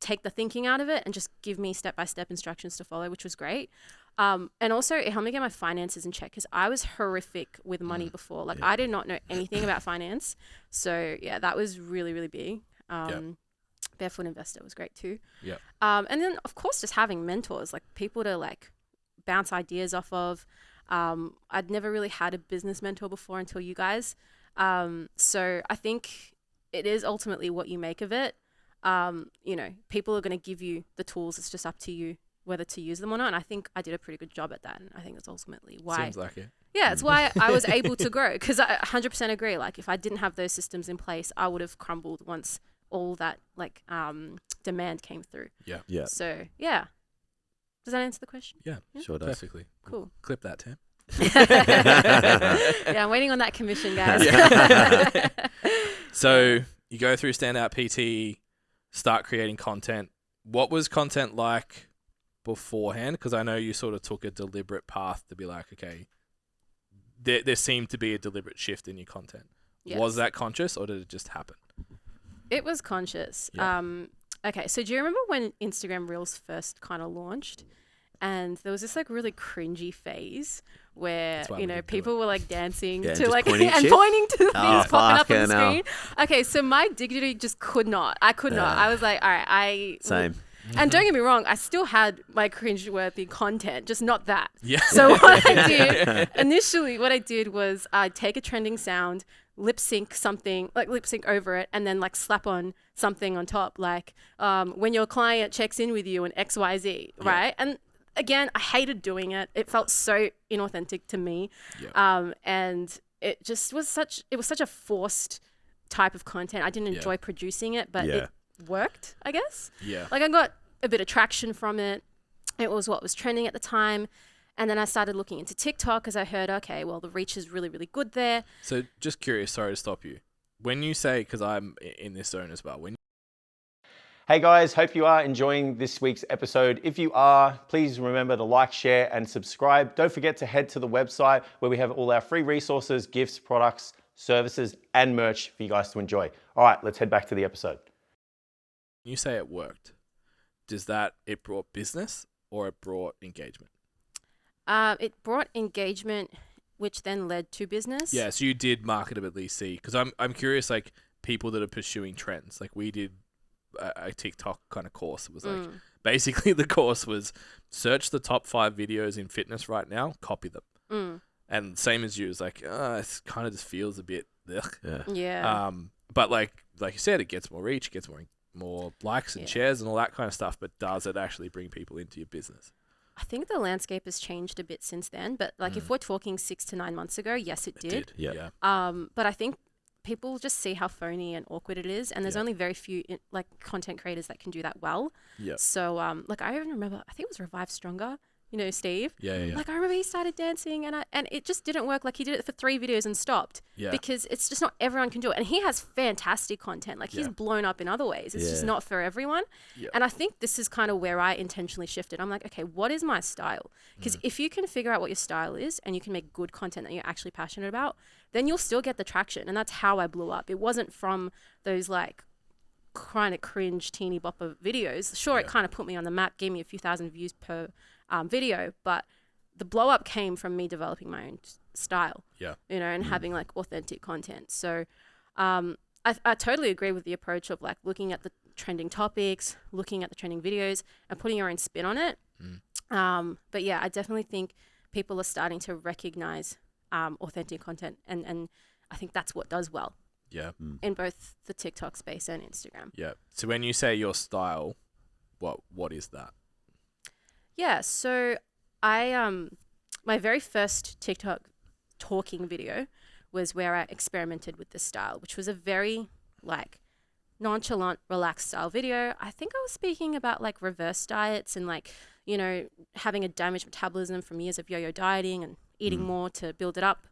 Speaker 3: take the thinking out of it and just give me step-by-step instructions to follow, which was great. And also it helped me get my finances in check because I was horrific with money before. Like I did not know anything about finance. So yeah, that was really, really big. Barefoot Investor was great too.
Speaker 2: Yeah.
Speaker 3: And then of course just having mentors, like people to like bounce ideas off of. I'd never really had a business mentor before until you guys. So I think it is ultimately what you make of it. You know, people are going to give you the tools. It's just up to you whether to use them or not. And I think I did a pretty good job at that. And I think that's ultimately why.
Speaker 2: Seems like it.
Speaker 3: Yeah, it's why I was able to grow because I 100% agree. Like if I didn't have those systems in place, I would have crumbled once all that like demand came through.
Speaker 2: Yeah.
Speaker 1: Yeah.
Speaker 3: So yeah. Does that answer the question?
Speaker 2: Yeah.
Speaker 1: Sure does.
Speaker 2: Perfectly.
Speaker 3: Cool.
Speaker 2: Clip that, Tam.
Speaker 3: Yeah, I'm waiting on that commission, guys.
Speaker 2: So you go through Standout PT, start creating content. What was content like beforehand? Because I know you sort of took a deliberate path to be like, okay, there seemed to be a deliberate shift in your content.
Speaker 3: Yes.
Speaker 2: Was that conscious or did it just happen?
Speaker 3: It was conscious.
Speaker 2: Yeah.
Speaker 3: Okay, so do you remember when Instagram Reels first kind of launched? And there was this like really cringy phase where, you know, people were like dancing to like and pointing to the things popping up on the screen. Okay, so my dignity just could not. I could not. I was like, all right,
Speaker 1: Same.
Speaker 3: And don't get me wrong, I still had my cringe-worthy content, just not that.
Speaker 2: Yeah.
Speaker 3: So what I did, initially what I did was I'd take a trending sound, lip sync over it, and then like slap on something on top, like when your client checks in with you and XYZ, right? And again, I hated doing it. It felt so inauthentic to me. Yeah. And it just was such a forced type of content. I didn't enjoy producing it, but it worked, I guess.
Speaker 2: Yeah.
Speaker 3: Like I got a bit of traction from it. It was what was trending at the time. And then I started looking into TikTok because I heard, okay, well, the reach is really, really good there.
Speaker 2: So just curious, sorry to stop you. When you say, because I'm in this zone as well,
Speaker 4: Hey guys, hope you are enjoying this week's episode. If you are, please remember to like, share, and subscribe. Don't forget to head to the website where we have all our free resources, gifts, products, services, and merch for you guys to enjoy. All right, let's head back to the episode.
Speaker 2: you say it worked, does that it brought business or it brought engagement?
Speaker 3: It brought engagement, which then led to business.
Speaker 2: Yeah, so you did marketably see, because I'm curious, like people that are pursuing trends, like we did a TikTok kind of course. It was like basically the course was search the top 5 videos in fitness right now, copy them. And same as you, it's like it kind of just feels a bit ugh.
Speaker 3: Yeah.
Speaker 2: But like you said, it gets more reach, it gets more more likes and shares and all that kind of stuff, but does it actually bring people into your business?
Speaker 3: I think the landscape has changed a bit since then, but like if we're talking 6 to 9 months ago, yes, it did.
Speaker 2: Yeah.
Speaker 3: But I think people just see how phony and awkward it is, and there's only very few like content creators that can do that well.
Speaker 2: Yeah.
Speaker 3: So like I even remember, I think it was Revive Stronger. You know, Steve.
Speaker 2: Yeah.
Speaker 3: Like I remember he started dancing and it just didn't work. Like he did it for 3 videos and stopped.
Speaker 2: Yeah.
Speaker 3: Because it's just not everyone can do it. And he has fantastic content. Like he's blown up in other ways. It's just not for everyone. Yeah. And I think this is kind of where I intentionally shifted. I'm like, okay, what is my style? Because if you can figure out what your style is and you can make good content that you're actually passionate about, then you'll still get the traction. And that's how I blew up. It wasn't from those like kind of cringe teeny bopper videos. Sure, it kind of put me on the map, gave me a few thousand views per video, but the blow up came from me developing my own style, you know, and having like authentic content. So I totally agree with the approach of like looking at the trending topics, looking at the trending videos and putting your own spin on it. But yeah, I definitely think people are starting to recognize authentic content, and I think that's what does well in both the TikTok space and Instagram.
Speaker 2: Yeah. So when you say your style, what is that?
Speaker 3: Yeah, so I my very first TikTok talking video was where I experimented with this style, which was a very like nonchalant, relaxed style video. I think I was speaking about like reverse diets and like, you know, having a damaged metabolism from years of yo-yo dieting and eating more to build it up.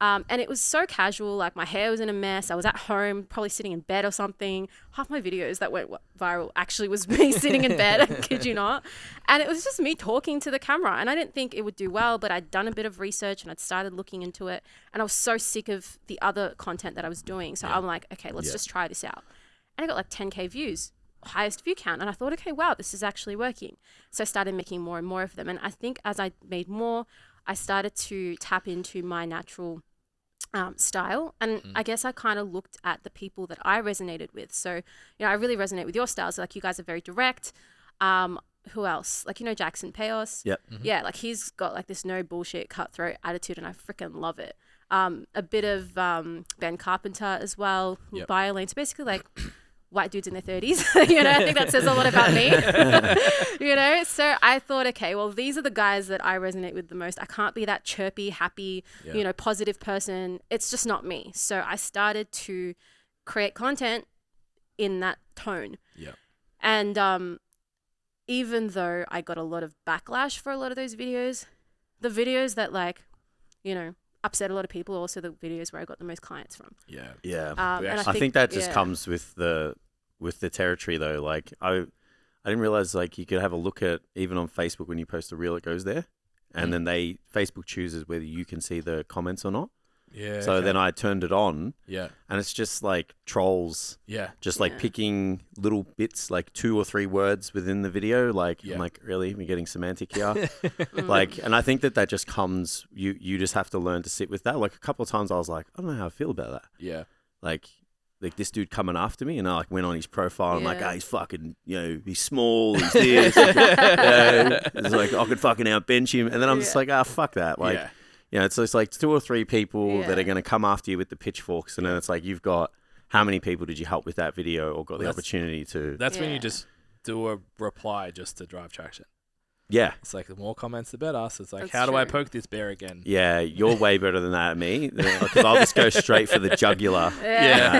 Speaker 3: And it was so casual, like my hair was in a mess. I was at home, probably sitting in bed or something. Half my videos that went viral actually was me sitting in bed, I kid you not. And it was just me talking to the camera. And I didn't think it would do well, but I'd done a bit of research and I'd started looking into it. And I was so sick of the other content that I was doing. So I'm like, okay, let's just try this out. And I got like 10K views, highest view count. And I thought, okay, wow, this is actually working. So I started making more and more of them. And I think as I made more, I started to tap into my natural style. And I guess I kind of looked at the people that I resonated with. So, you know, I really resonate with your style. So like you guys are very direct. Who else? Like, you know, Jackson Payos.
Speaker 1: Yep.
Speaker 3: Yeah, like he's got like this no bullshit cutthroat attitude and I freaking love it. A bit of Ben Carpenter as well, violin. So basically like white dudes in their 30s. You know, I think that says a lot about me. You know, so I thought, okay, well, these are the guys that I resonate with the most. I can't be that chirpy, happy, you know, positive person. It's just not me. So I started to create content in that tone.
Speaker 2: Yeah.
Speaker 3: And even though I got a lot of backlash for a lot of those videos, the videos that like, you know, upset a lot of people, also the videos where I got the most clients from.
Speaker 1: Yeah.
Speaker 3: And
Speaker 1: I think that just comes with the territory though. Like I didn't realize like you could have a look at even on Facebook when you post a reel, it goes there, and then Facebook chooses whether you can see the comments or not.
Speaker 2: Yeah.
Speaker 1: So then I turned it on.
Speaker 2: Yeah.
Speaker 1: And it's just like trolls.
Speaker 2: Yeah.
Speaker 1: Just like picking little bits, like 2 or 3 words within the video. Like I'm like, really, we're getting semantic here. Like, and I think that just comes. You just have to learn to sit with that. Like a couple of times, I was like, I don't know how I feel about that.
Speaker 2: Yeah.
Speaker 1: Like this dude coming after me, and I like went on his profile. And I'm like, he's fucking, you know, he's small, he's this. It's like I could fucking outbench him, and then I'm just like, fuck that. Like, you know, it's like 2 or 3 people that are going to come after you with the pitchforks, and then it's like you've got how many people did you help with that video or got the opportunity to?
Speaker 2: That's when you just do a reply just to drive traction.
Speaker 1: Yeah.
Speaker 2: It's like the more comments, the better. So it's like,
Speaker 3: That's
Speaker 2: how do I
Speaker 3: true.
Speaker 2: poke this bear again?
Speaker 1: Yeah, you're way better than that at me, because I'll just go straight for the jugular.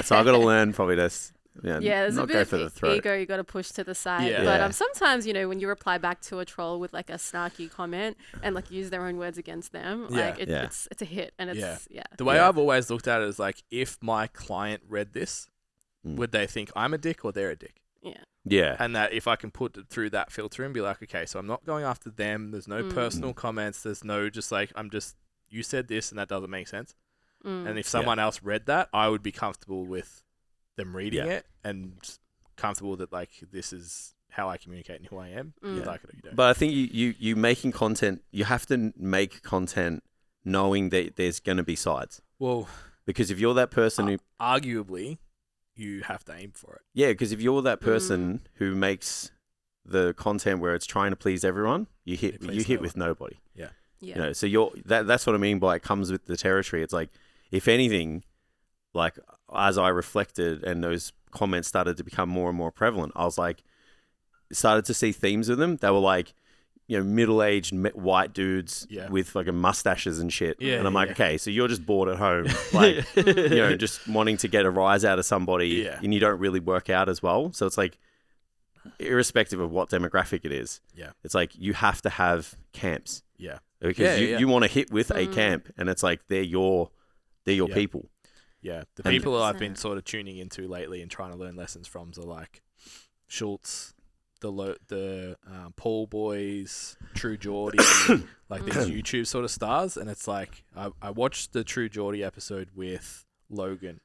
Speaker 1: So I've got to learn probably to
Speaker 3: there's
Speaker 1: not
Speaker 3: a bit
Speaker 1: go
Speaker 3: of
Speaker 1: for the throat.
Speaker 3: ego you got to push to the side.
Speaker 2: Yeah.
Speaker 3: But sometimes, you know, when you reply back to a troll with like a snarky comment and like use their own words against them, like it's a hit, and it's
Speaker 2: The way I've always looked at it is like, if my client read this, would they think I'm a dick or they're a dick?
Speaker 1: Yeah.
Speaker 2: And that if I can put it through that filter and be like, okay, so I'm not going after them. There's no personal comments. There's no just like, you said this and that doesn't make sense. And if someone else read that, I would be comfortable with them reading it and comfortable that like, this is how I communicate and who I am. You like it or you don't.
Speaker 1: But I think you making content, you have to make content knowing that there's going to be sides.
Speaker 2: Well,
Speaker 1: because if you're that person who
Speaker 2: arguably, you have to aim for it.
Speaker 1: Yeah, because if you're that person who makes the content where it's trying to please everyone, you hit with nobody.
Speaker 2: Yeah.
Speaker 1: You know, so that's what I mean by it comes with the territory. It's like, if anything, like as I reflected and those comments started to become more and more prevalent, I was like, started to see themes of them. They were like, you know, middle-aged white dudes with fucking mustaches and shit.
Speaker 2: Yeah,
Speaker 1: and I'm like, okay, so you're just bored at home, like, you know, just wanting to get a rise out of somebody, and you don't really work out as well. So it's like, irrespective of what demographic it is, it's like you have to have camps.
Speaker 2: Yeah.
Speaker 1: Because you want to hit with a camp, and it's like they're your people.
Speaker 2: Yeah. The people I've been sort of tuning into lately and trying to learn lessons from are like Schultz, the Paul Boys, True Geordie, like these YouTube sort of stars. And it's like I watched the True Geordie episode with Logan,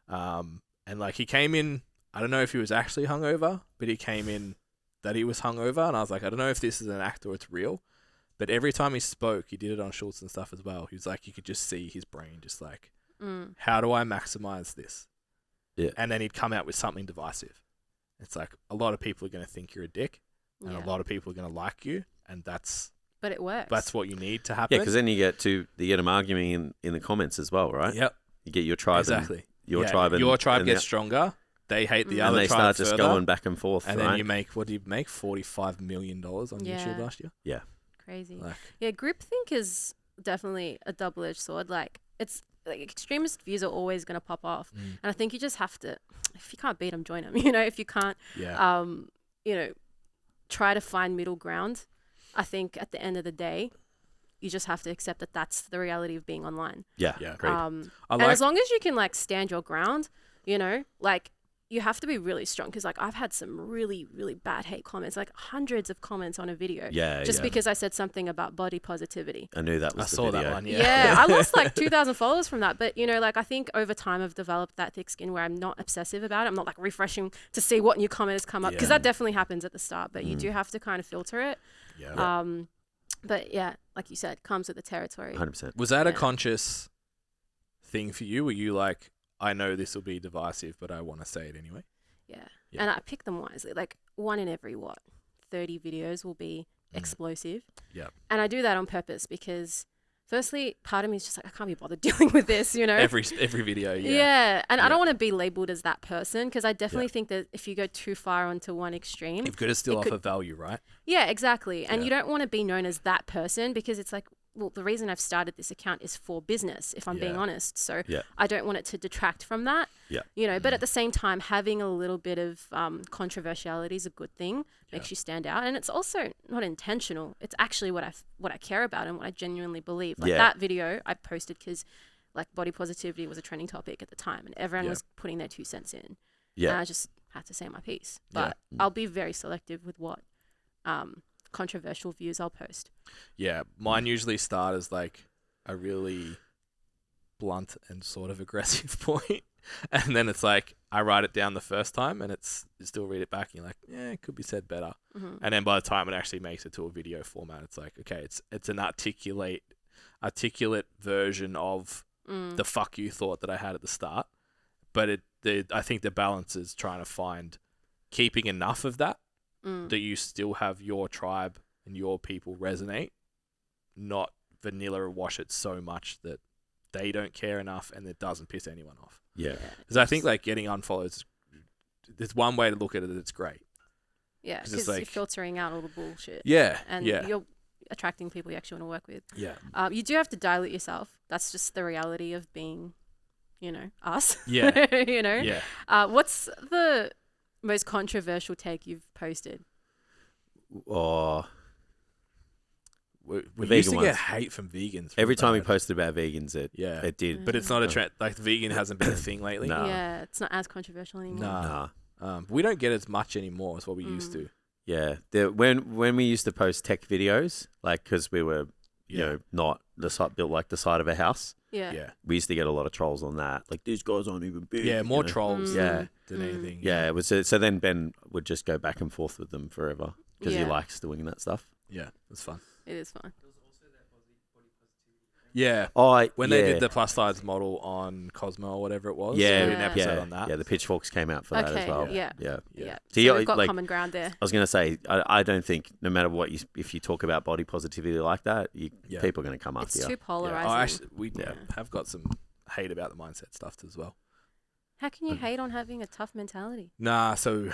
Speaker 2: and like he came in. I don't know if he was actually hungover, but he came in that he was hungover, and I was like, I don't know if this is an act or it's real. But every time he spoke, he did it on Schultz and stuff as well. He was like, you could just see his brain just like, how do I maximize this?
Speaker 1: Yeah.
Speaker 2: And then he'd come out with something divisive. It's like, a lot of people are going to think you're a dick, and a lot of people are going to like you, and
Speaker 3: but it works.
Speaker 2: That's what you need to happen.
Speaker 1: Yeah, because then you get them arguing in the comments as well, right?
Speaker 2: Yep.
Speaker 1: You get your tribe.
Speaker 2: Exactly.
Speaker 1: Your tribe
Speaker 2: gets stronger. They hate the other tribe
Speaker 1: and they start
Speaker 2: further,
Speaker 1: just going back and forth.
Speaker 2: And
Speaker 1: right?
Speaker 2: then you make, what did you make? $45 million on YouTube last year?
Speaker 1: Yeah.
Speaker 3: Crazy.
Speaker 2: Like,
Speaker 3: Groupthink is definitely a double-edged sword. Like, it's like extremist views are always going to pop off. And I think you just have to, if you can't beat them, join them. You know, if you can't, you know, try to find middle ground. I think at the end of the day, you just have to accept that that's the reality of being online.
Speaker 1: Yeah. Great.
Speaker 3: And as long as you can like stand your ground, you know, like you have to be really strong, because like I've had some really, really bad hate comments, like hundreds of comments on a video. Just because I said something about body positivity.
Speaker 1: I knew that was the video.
Speaker 2: That one.
Speaker 3: Yeah, I lost like 2,000 followers from that. But you know, like I think over time I've developed that thick skin where I'm not obsessive about it. I'm not like refreshing to see what new comment has come up, because that definitely happens at the start. But you do have to kind of filter it.
Speaker 2: Yeah.
Speaker 3: But yeah, like you said, comes with the territory.
Speaker 1: 100%.
Speaker 2: Was that a conscious thing for you? Were you like, I know this will be divisive, but I want to say it anyway?
Speaker 3: Yeah. And I pick them wisely. Like one in every 30 videos will be explosive.
Speaker 2: Yeah.
Speaker 3: And I do that on purpose because firstly, part of me is just like, I can't be bothered dealing with this, you know?
Speaker 2: Every video,
Speaker 3: And I don't want to be labeled as that person, because I definitely think that if you go too far onto one extreme,
Speaker 2: you've got to still offer value, right?
Speaker 3: Yeah, exactly. And you don't want to be known as that person, because it's like, well, the reason I've started this account is for business, if I'm being honest. So I don't want it to detract from that.
Speaker 1: Yeah.
Speaker 3: You know, but at the same time, having a little bit of controversiality is a good thing. Makes you stand out, and it's also not intentional. It's actually what I care about and what I genuinely believe. Like that video I posted because like body positivity was a trending topic at the time, and everyone was putting their 2 cents in. Yeah. And I just had to say my piece. But I'll be very selective with what controversial views I'll post. Yeah,
Speaker 2: mine usually start as like a really blunt and sort of aggressive point, and then it's like I write it down the first time, and you still read it back, and you're like, yeah, it could be said better. And then by the time it actually makes it to a video format, it's like, okay, it's an articulate version of the fuck you thought that I had at the start, but I think the balance is trying to find keeping enough of that that you still have your tribe and your people resonate, not vanilla wash it so much that they don't care enough and it doesn't piss anyone off.
Speaker 1: Yeah.
Speaker 2: Because I think like getting unfollows, there's one way to look at it that's great.
Speaker 3: Yeah, because you're filtering out all the bullshit.
Speaker 2: Yeah.
Speaker 3: And you're attracting people you actually want to work with.
Speaker 2: Yeah.
Speaker 3: You do have to dilute yourself. That's just the reality of being, you know, us.
Speaker 2: Yeah.
Speaker 3: You know?
Speaker 2: Yeah.
Speaker 3: What's the most controversial take you've posted?
Speaker 2: We used to get hate from vegans.
Speaker 1: Every time we posted about vegans, it did.
Speaker 2: But it's not a trend. Like, vegan hasn't been a thing lately.
Speaker 1: No.
Speaker 3: Yeah, it's not as controversial anymore.
Speaker 2: Nah. We don't get as much anymore as what we used to.
Speaker 1: Yeah. When we used to post tech videos, like, because we were, you know, not built like the side of a house.
Speaker 3: Yeah.
Speaker 1: We used to get a lot of trolls on that. Like, these guys aren't even big.
Speaker 2: Yeah, more trolls than anything.
Speaker 1: Yeah, it was. So then Ben would just go back and forth with them forever because he likes doing that stuff.
Speaker 2: Yeah, it's fun.
Speaker 3: It is fun.
Speaker 2: Yeah. When they did the plus size model on Cosmo or whatever it was.
Speaker 1: Yeah.
Speaker 2: We did an episode on that.
Speaker 1: Yeah, the pitchhooks came out for that as well.
Speaker 3: Yeah.
Speaker 1: So
Speaker 3: we've got common ground there.
Speaker 1: I was going to say, I don't think no matter what, if you talk about body positivity like that, people are going to come after you.
Speaker 3: It's too polarizing.
Speaker 2: Actually, we have got some hate about the mindset stuff as well.
Speaker 3: How can you hate on having a tough mentality?
Speaker 2: Nah, so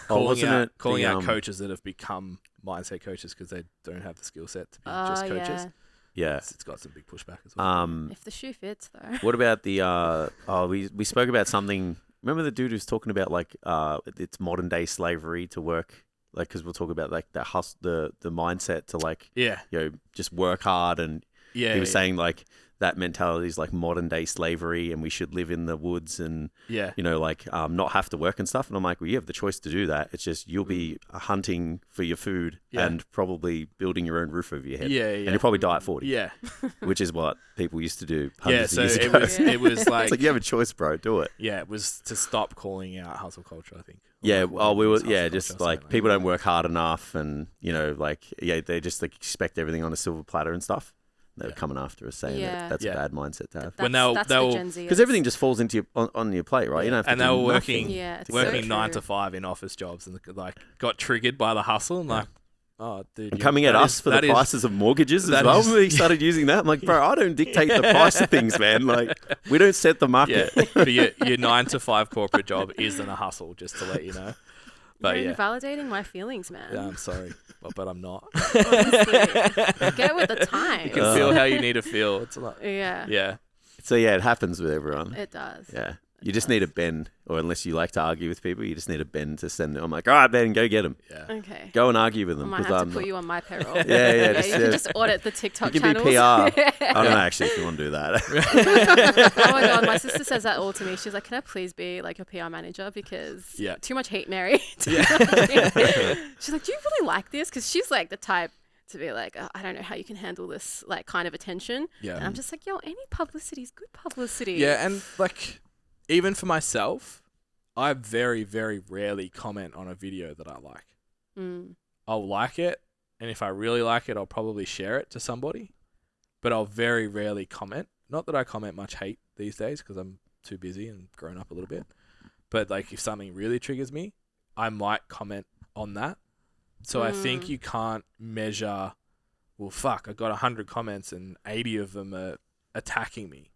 Speaker 2: calling out coaches that have become mindset coaches because they don't have the skill set to be just coaches.
Speaker 1: Yeah.
Speaker 2: It's got some big pushback as well.
Speaker 3: If the shoe fits, though.
Speaker 1: What about the we spoke about something. Remember the dude who's talking about like it's modern day slavery to work, like, because we'll talk about like the hustle, the mindset to like just work hard, and he was saying like that mentality is like modern day slavery, and we should live in the woods and like not have to work and stuff. And I'm like, well, you have the choice to do that. It's just you'll be hunting for your food and probably building your own roof over your head. And you'll probably die at 40. Which is what people used to do hundreds of years ago.
Speaker 2: It was like,
Speaker 1: it's like you have a choice, bro. Do it.
Speaker 2: Yeah, it was to stop calling out hustle culture, I think.
Speaker 1: Yeah, we were just like people don't work hard enough, and they just like expect everything on a silver platter and stuff. They're coming after us saying that's a bad mindset to have.
Speaker 3: Because
Speaker 1: everything just falls into on your plate, right? You don't have to
Speaker 2: and they were working
Speaker 3: so
Speaker 2: 9 to 5 in office jobs, and like got triggered by the hustle, and like, oh, dude,
Speaker 1: and coming at us for the prices of mortgages as well. We started using that. I'm like, bro, I don't dictate the price of things, man. Like, we don't set the market.
Speaker 2: But your 9 to 5 corporate job isn't a hustle, just to let you know. But
Speaker 3: you're invalidating my feelings, man.
Speaker 2: Yeah, I'm sorry, but I'm not.
Speaker 3: Honestly, get with the time.
Speaker 2: You can feel how you need to feel. It's like, yeah.
Speaker 1: So it happens with everyone.
Speaker 3: It does.
Speaker 1: Yeah. You just need a Ben, or unless you like to argue with people, you just need a Ben to send them. I'm like, all right, Ben, go get them.
Speaker 2: Yeah.
Speaker 3: Okay.
Speaker 1: Go and argue with them.
Speaker 3: I might have to put you on my payroll.
Speaker 1: You
Speaker 3: can just audit the TikTok channels.
Speaker 1: You can be PR. I don't know, actually, if you want to do that.
Speaker 3: Oh my God, my sister says that all to me. She's like, can I please be like your PR manager? Because too much hate, Mary. She's like, do you really like this? Because she's like the type to be like, I don't know how you can handle this like kind of attention. Yeah. And I'm just like, any publicity is good publicity.
Speaker 2: Yeah, and like, even for myself, I very, very rarely comment on a video that I like. I'll like it, and if I really like it, I'll probably share it to somebody, but I'll very rarely comment. Not that I comment much hate these days, because I'm too busy and grown up a little bit, but like if something really triggers me, I might comment on that. So I think you can't measure, well, fuck, I got 100 comments and 80 of them are attacking me.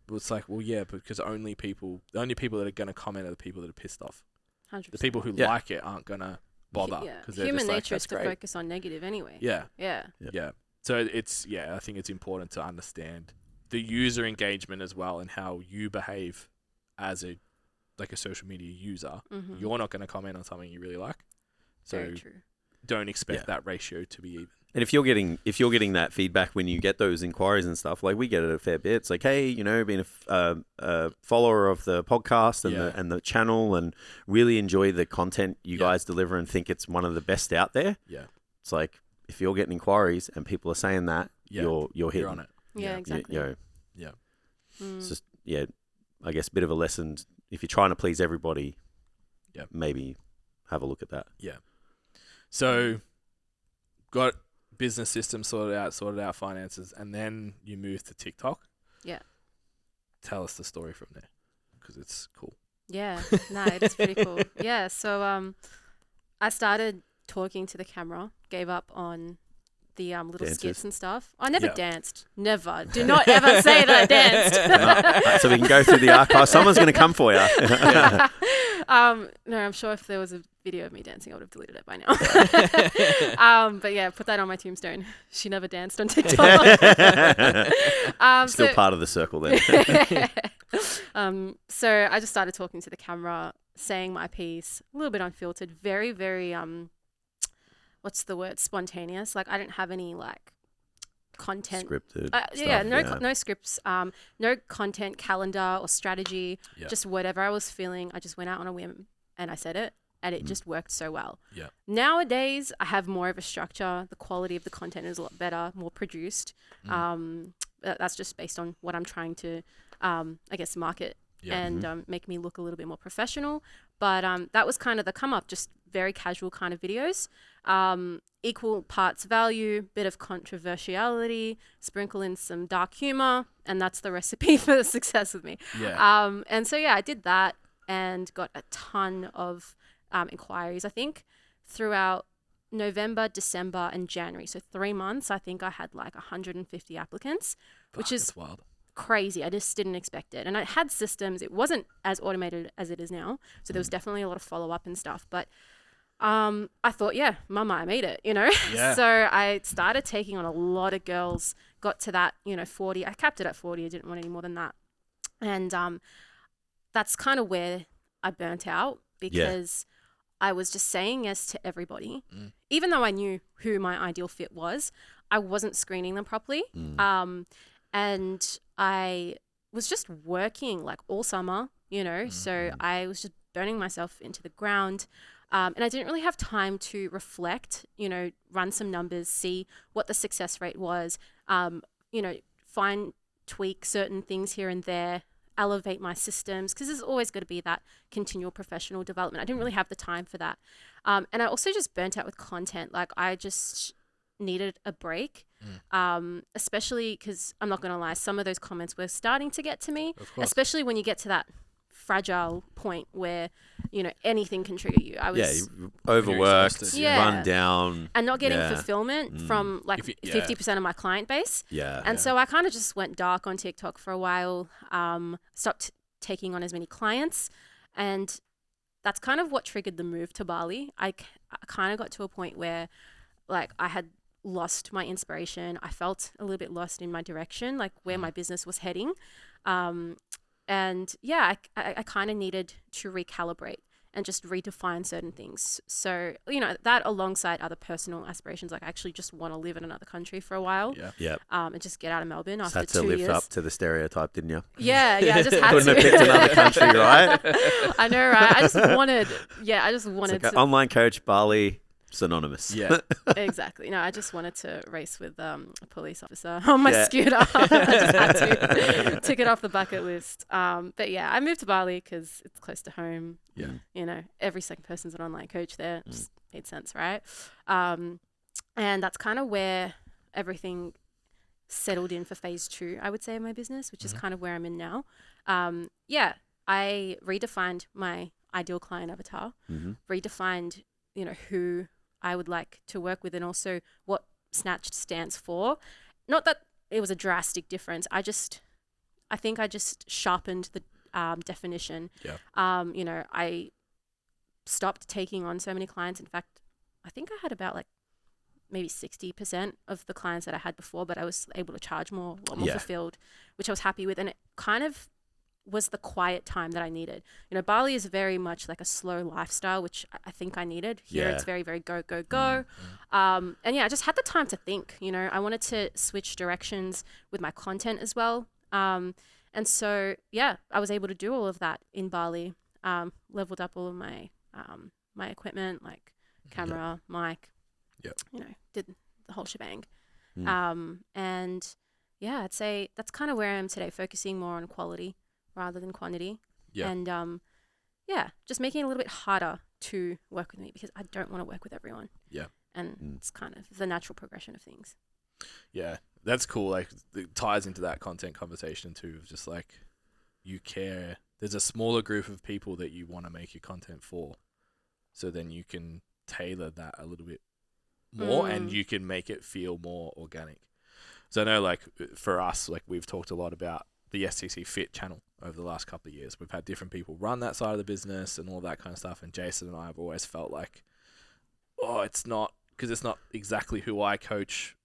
Speaker 2: But it's like, well, yeah, because the only people that are going to comment are the people that are pissed off.
Speaker 3: 100%.
Speaker 2: The people who like it aren't going to bother. Because
Speaker 3: human nature is to focus on negative anyway.
Speaker 2: Yeah. So I think it's important to understand the user engagement as well, and how you behave as a social media user. You're not going to comment on something you really like. So
Speaker 3: very true.
Speaker 2: Don't expect that ratio to be even.
Speaker 1: And if you're getting that feedback when you get those inquiries and stuff, like we get it a fair bit. It's like, hey, being a follower of the podcast and the channel, and really enjoy the content you guys deliver, and think it's one of the best out there. Yeah, it's like if you're getting inquiries and people are saying that, you're hitting.
Speaker 2: You're on it.
Speaker 3: Yeah, exactly.
Speaker 1: It's just I guess a bit of a lesson if you're trying to please everybody. Yeah, maybe have a look at that.
Speaker 2: Yeah. So, got business systems sorted out finances, and then you move to TikTok. Yeah. Tell us the story from there, because it's cool.
Speaker 3: Yeah, no, it is pretty cool. Yeah, so I started talking to the camera, gave up on the little skits and stuff. I never danced. Never. Do not ever say that I danced.
Speaker 1: So we can go through the archive. Someone's going to come for you.
Speaker 3: No, I'm sure if there was a video of me dancing, I would have deleted it by now. But yeah, put that on my tombstone. She never danced on TikTok.
Speaker 1: Still part of the circle then.
Speaker 3: So I just started talking to the camera, saying my piece, a little bit unfiltered, very, very what's the word? Spontaneous. Like I didn't have any like content.
Speaker 1: Scripted.
Speaker 3: No scripts. No content calendar or strategy. Yeah. Just whatever I was feeling. I just went out on a whim and I said it, and it just worked so well. Yeah. Nowadays, I have more of a structure. The quality of the content is a lot better, more produced. That's just based on what I'm trying to, I guess, market and make me look a little bit more professional. But that was kind of the come up, just very casual kind of videos. Equal parts value, bit of controversiality, sprinkle in some dark humor, and that's the recipe for success with me. Yeah. And so, I did that and got a ton of inquiries, I think, throughout November, December, and January. So 3 months, I think I had like 150 applicants, which is
Speaker 2: wild.
Speaker 3: crazy. I just didn't expect it. And I had systems. It wasn't as automated as it is now. So there was definitely a lot of follow-up and stuff. But I thought, yeah, mama, I made it,
Speaker 2: Yeah.
Speaker 3: So I started taking on a lot of girls, got to that, 40. I capped it at 40. I didn't want any more than that. And that's kind of where I burnt out because I was just saying yes to everybody. Even though I knew who my ideal fit was, I wasn't screening them properly. And I was just working like all summer, so I was just burning myself into the ground. And I didn't really have time to reflect, run some numbers, see what the success rate was, tweak certain things here and there, elevate my systems, because there's always got to be that continual professional development. I didn't really have the time for that. And I also just burnt out with content. Like I just needed a break, especially because I'm not going to lie, some of those comments were starting to get to me, especially when you get to that fragile point where, anything can trigger you. I was
Speaker 1: overworked,
Speaker 3: Yeah.
Speaker 1: run down.
Speaker 3: and not getting fulfillment from like 50% of my client base. And so I kind of just went dark on TikTok for a while, stopped taking on as many clients. And that's kind of what triggered the move to Bali. I kind of got to a point where like I had lost my inspiration. I felt a little bit lost in my direction, like where my business was heading. And yeah, I kind of needed to recalibrate and just redefine certain things. So, that alongside other personal aspirations, like I actually just want to live in another country for a while. And just get out of Melbourne after 2 years.
Speaker 1: Had to live up to the stereotype, didn't you?
Speaker 3: Yeah, I just had
Speaker 1: Couldn't
Speaker 3: to.
Speaker 1: have picked another country, right?
Speaker 3: I know, right? I just wanted
Speaker 1: It's online coach, Bali, synonymous.
Speaker 2: Yeah.
Speaker 3: Exactly. No, I just wanted to race with a police officer on my scooter. I just had to tick it off the bucket list. But yeah, I moved to Bali because it's close to home.
Speaker 2: Yeah.
Speaker 3: Every second person's an online coach there. It just made sense, right? And that's kind of where everything settled in for phase 2, I would say, of my business, which is kind of where I'm in now. I redefined my ideal client avatar, redefined, who I would like to work with, and also what Snatched stands for. Not that it was a drastic difference. I think I just sharpened the definition. I stopped taking on so many clients. In fact, I think I had about like maybe 60% of the clients that I had before, but I was able to charge more, a lot more fulfilled, which I was happy with. And it kind of was the quiet time that I needed. Bali is very much like a slow lifestyle, which I think I needed. Here it's very, very go, go, go. And I just had the time to think. I wanted to switch directions with my content as well. And so, I was able to do all of that in Bali. Leveled up all of my my equipment, like camera, mic, did the whole shebang. And I'd say that's kind of where I am today, focusing more on quality rather than quantity. And just making it a little bit harder to work with me because I don't want to work with everyone. And it's kind of the natural progression of things.
Speaker 2: Yeah, that's cool. Like it ties into that content conversation too, of just like you care. There's a smaller group of people that you want to make your content for. So then you can tailor that a little bit more and you can make it feel more organic. So I know like for us, like we've talked a lot about the STCfit channel over the last couple of years. We've had different people run that side of the business and all that kind of stuff. And Jason and I have always felt like, it's not exactly who I coach.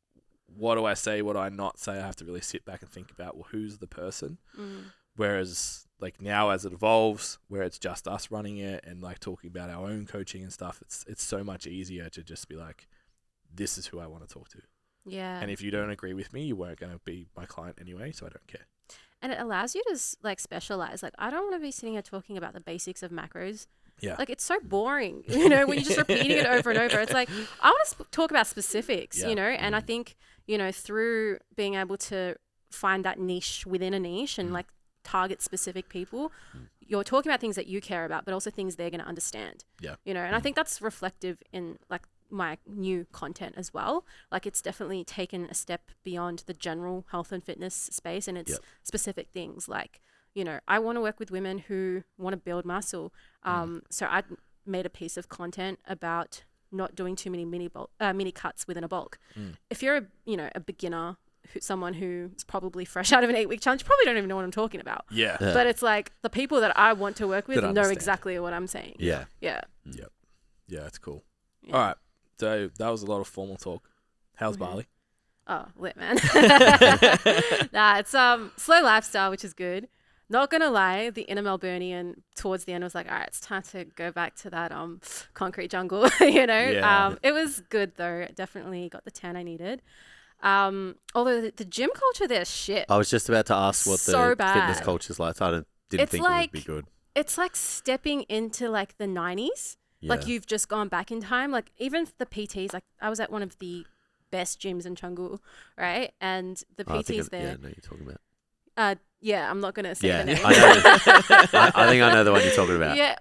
Speaker 2: What do I say? What do I not say? I have to really sit back and think about, who's the person? Whereas like now as it evolves, where it's just us running it and like talking about our own coaching and stuff, it's so much easier to just be like, this is who I want to talk to.
Speaker 3: Yeah.
Speaker 2: And if you don't agree with me, you weren't going to be my client anyway, so I don't care.
Speaker 3: And it allows you to like specialize. Like I don't want to be sitting here talking about the basics of macros.
Speaker 2: Yeah.
Speaker 3: Like it's so boring, when you're just repeating it over and over. It's like, I want to talk about specifics, and I think, through being able to find that niche within a niche and like target specific people, you're talking about things that you care about, but also things they're going to understand. And I think that's reflective in like my new content as well. Like it's definitely taken a step beyond the general health and fitness space, and it's specific things like, I want to work with women who want to build muscle. So I made a piece of content about not doing too many mini cuts within a bulk. If you're a beginner someone who's probably fresh out of an 8-week challenge probably don't even know what I'm talking about.
Speaker 2: Yeah.
Speaker 3: But it's like the people that I want to work with
Speaker 2: That
Speaker 3: know
Speaker 2: understand.
Speaker 3: exactly what I'm saying.
Speaker 1: Yeah.
Speaker 3: Yeah.
Speaker 2: Yep. Yeah, it's cool.
Speaker 3: Yeah.
Speaker 2: All right. So that was a lot of formal talk. How's Bali?
Speaker 3: Oh, lit, man. Nah, it's slow lifestyle, which is good. Not gonna lie, the inner Melburnian towards the end was like, all right, it's time to go back to that concrete jungle, you know.
Speaker 2: Yeah.
Speaker 3: It was good though. Definitely got the tan I needed. Although the gym culture there's shit.
Speaker 1: I was just about to ask what
Speaker 3: So
Speaker 1: the
Speaker 3: bad.
Speaker 1: fitness culture's like. I didn't
Speaker 3: It's
Speaker 1: think it
Speaker 3: like-
Speaker 1: would be good.
Speaker 3: It's like stepping into like the 90s. Like
Speaker 1: Yeah.
Speaker 3: you've just gone back in time. Like even the PTs, like I was at one of the best gyms in Chengdu, right? And the
Speaker 1: Oh, I think
Speaker 3: PTs there.
Speaker 1: Yeah, I know you're talking about.
Speaker 3: Yeah, I'm not gonna say
Speaker 1: Yeah,
Speaker 3: the name.
Speaker 1: I know. I think I know the one you're talking about.
Speaker 3: Yeah.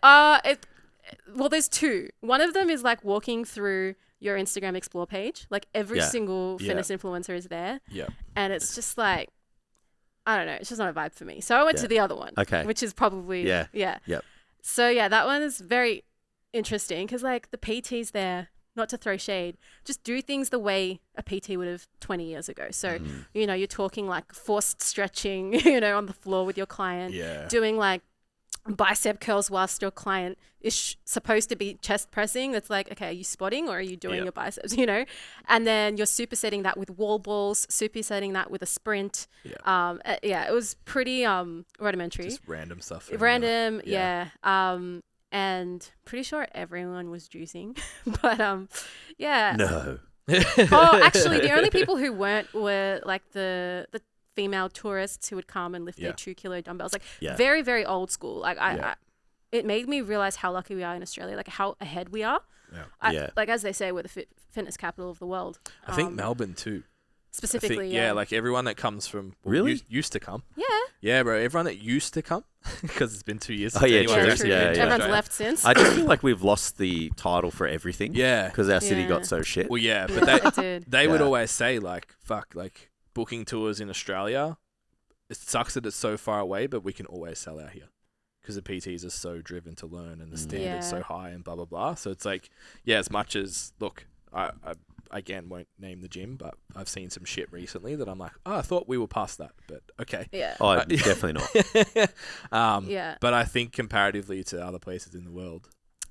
Speaker 3: Well, there's two. One of them is like walking through your Instagram Explore page. Like every
Speaker 1: Yeah.
Speaker 3: single
Speaker 2: Yeah.
Speaker 3: fitness influencer is there,
Speaker 2: Yeah.
Speaker 3: and it's just like, I don't know. It's just not a vibe for me. So I went
Speaker 1: Yeah.
Speaker 3: to the other one,
Speaker 1: Okay.
Speaker 3: which is probably
Speaker 1: Yeah.
Speaker 3: yeah.
Speaker 1: Yep.
Speaker 3: So yeah, that one is very interesting because like the PTs there, not to throw shade, just do things the way a PT would have 20 years ago. So
Speaker 1: Mm-hmm.
Speaker 3: you know, you're talking like forced stretching, you know, on the floor with your client,
Speaker 2: Yeah.
Speaker 3: doing like bicep curls whilst your client is supposed to be chest pressing. That's like, okay, are you spotting or are you doing
Speaker 2: Yep.
Speaker 3: your biceps, you know? And then you're supersetting that with wall balls, supersetting that with a sprint.
Speaker 2: Yeah.
Speaker 3: Yeah, it was pretty rudimentary.
Speaker 2: Just random stuff.
Speaker 3: Random,
Speaker 2: Yeah.
Speaker 3: yeah. And pretty sure everyone was juicing. But yeah.
Speaker 1: No.
Speaker 3: Oh, actually the only people who weren't were like the female tourists who would come and lift
Speaker 2: Yeah.
Speaker 3: their 2-kilo dumbbells. Like
Speaker 1: Yeah.
Speaker 3: very, very old school. Like
Speaker 2: Yeah.
Speaker 3: it made me realize how lucky we are in Australia, like how ahead we are.
Speaker 2: Yeah.
Speaker 1: Yeah.
Speaker 3: Like as they say, we're the fitness capital of the world.
Speaker 2: I think Melbourne too.
Speaker 3: Specifically,
Speaker 2: I think,
Speaker 3: yeah.
Speaker 2: like everyone that comes from
Speaker 1: Really?
Speaker 2: used to come.
Speaker 3: Yeah.
Speaker 2: Yeah, bro. Everyone that used to come because it's been 2 years.
Speaker 1: Oh,
Speaker 2: since
Speaker 1: yeah,
Speaker 2: anyone's
Speaker 1: true.
Speaker 2: actually
Speaker 1: Yeah,
Speaker 2: been to
Speaker 1: yeah.
Speaker 3: Everyone's
Speaker 2: Australia.
Speaker 3: left since.
Speaker 1: I just feel like we've lost the title for everything.
Speaker 2: Yeah.
Speaker 1: Because our city
Speaker 3: Yeah.
Speaker 1: got so shit.
Speaker 2: Well, yeah,
Speaker 3: Yeah,
Speaker 2: but
Speaker 3: it did.
Speaker 2: they would
Speaker 1: Yeah.
Speaker 2: always say like, "Fuck, like booking tours in Australia. It sucks that it's so far away, but we can always sell out here." Because the PTs are so driven to learn and the standard's so
Speaker 3: Yeah.
Speaker 2: high and blah blah blah. So it's like, yeah, as much as look, I again won't name the gym, but I've seen some shit recently that I'm like, oh, I thought we were past that, but okay.
Speaker 3: Yeah.
Speaker 1: Oh, definitely not.
Speaker 3: Yeah.
Speaker 2: But I think comparatively to other places in the world,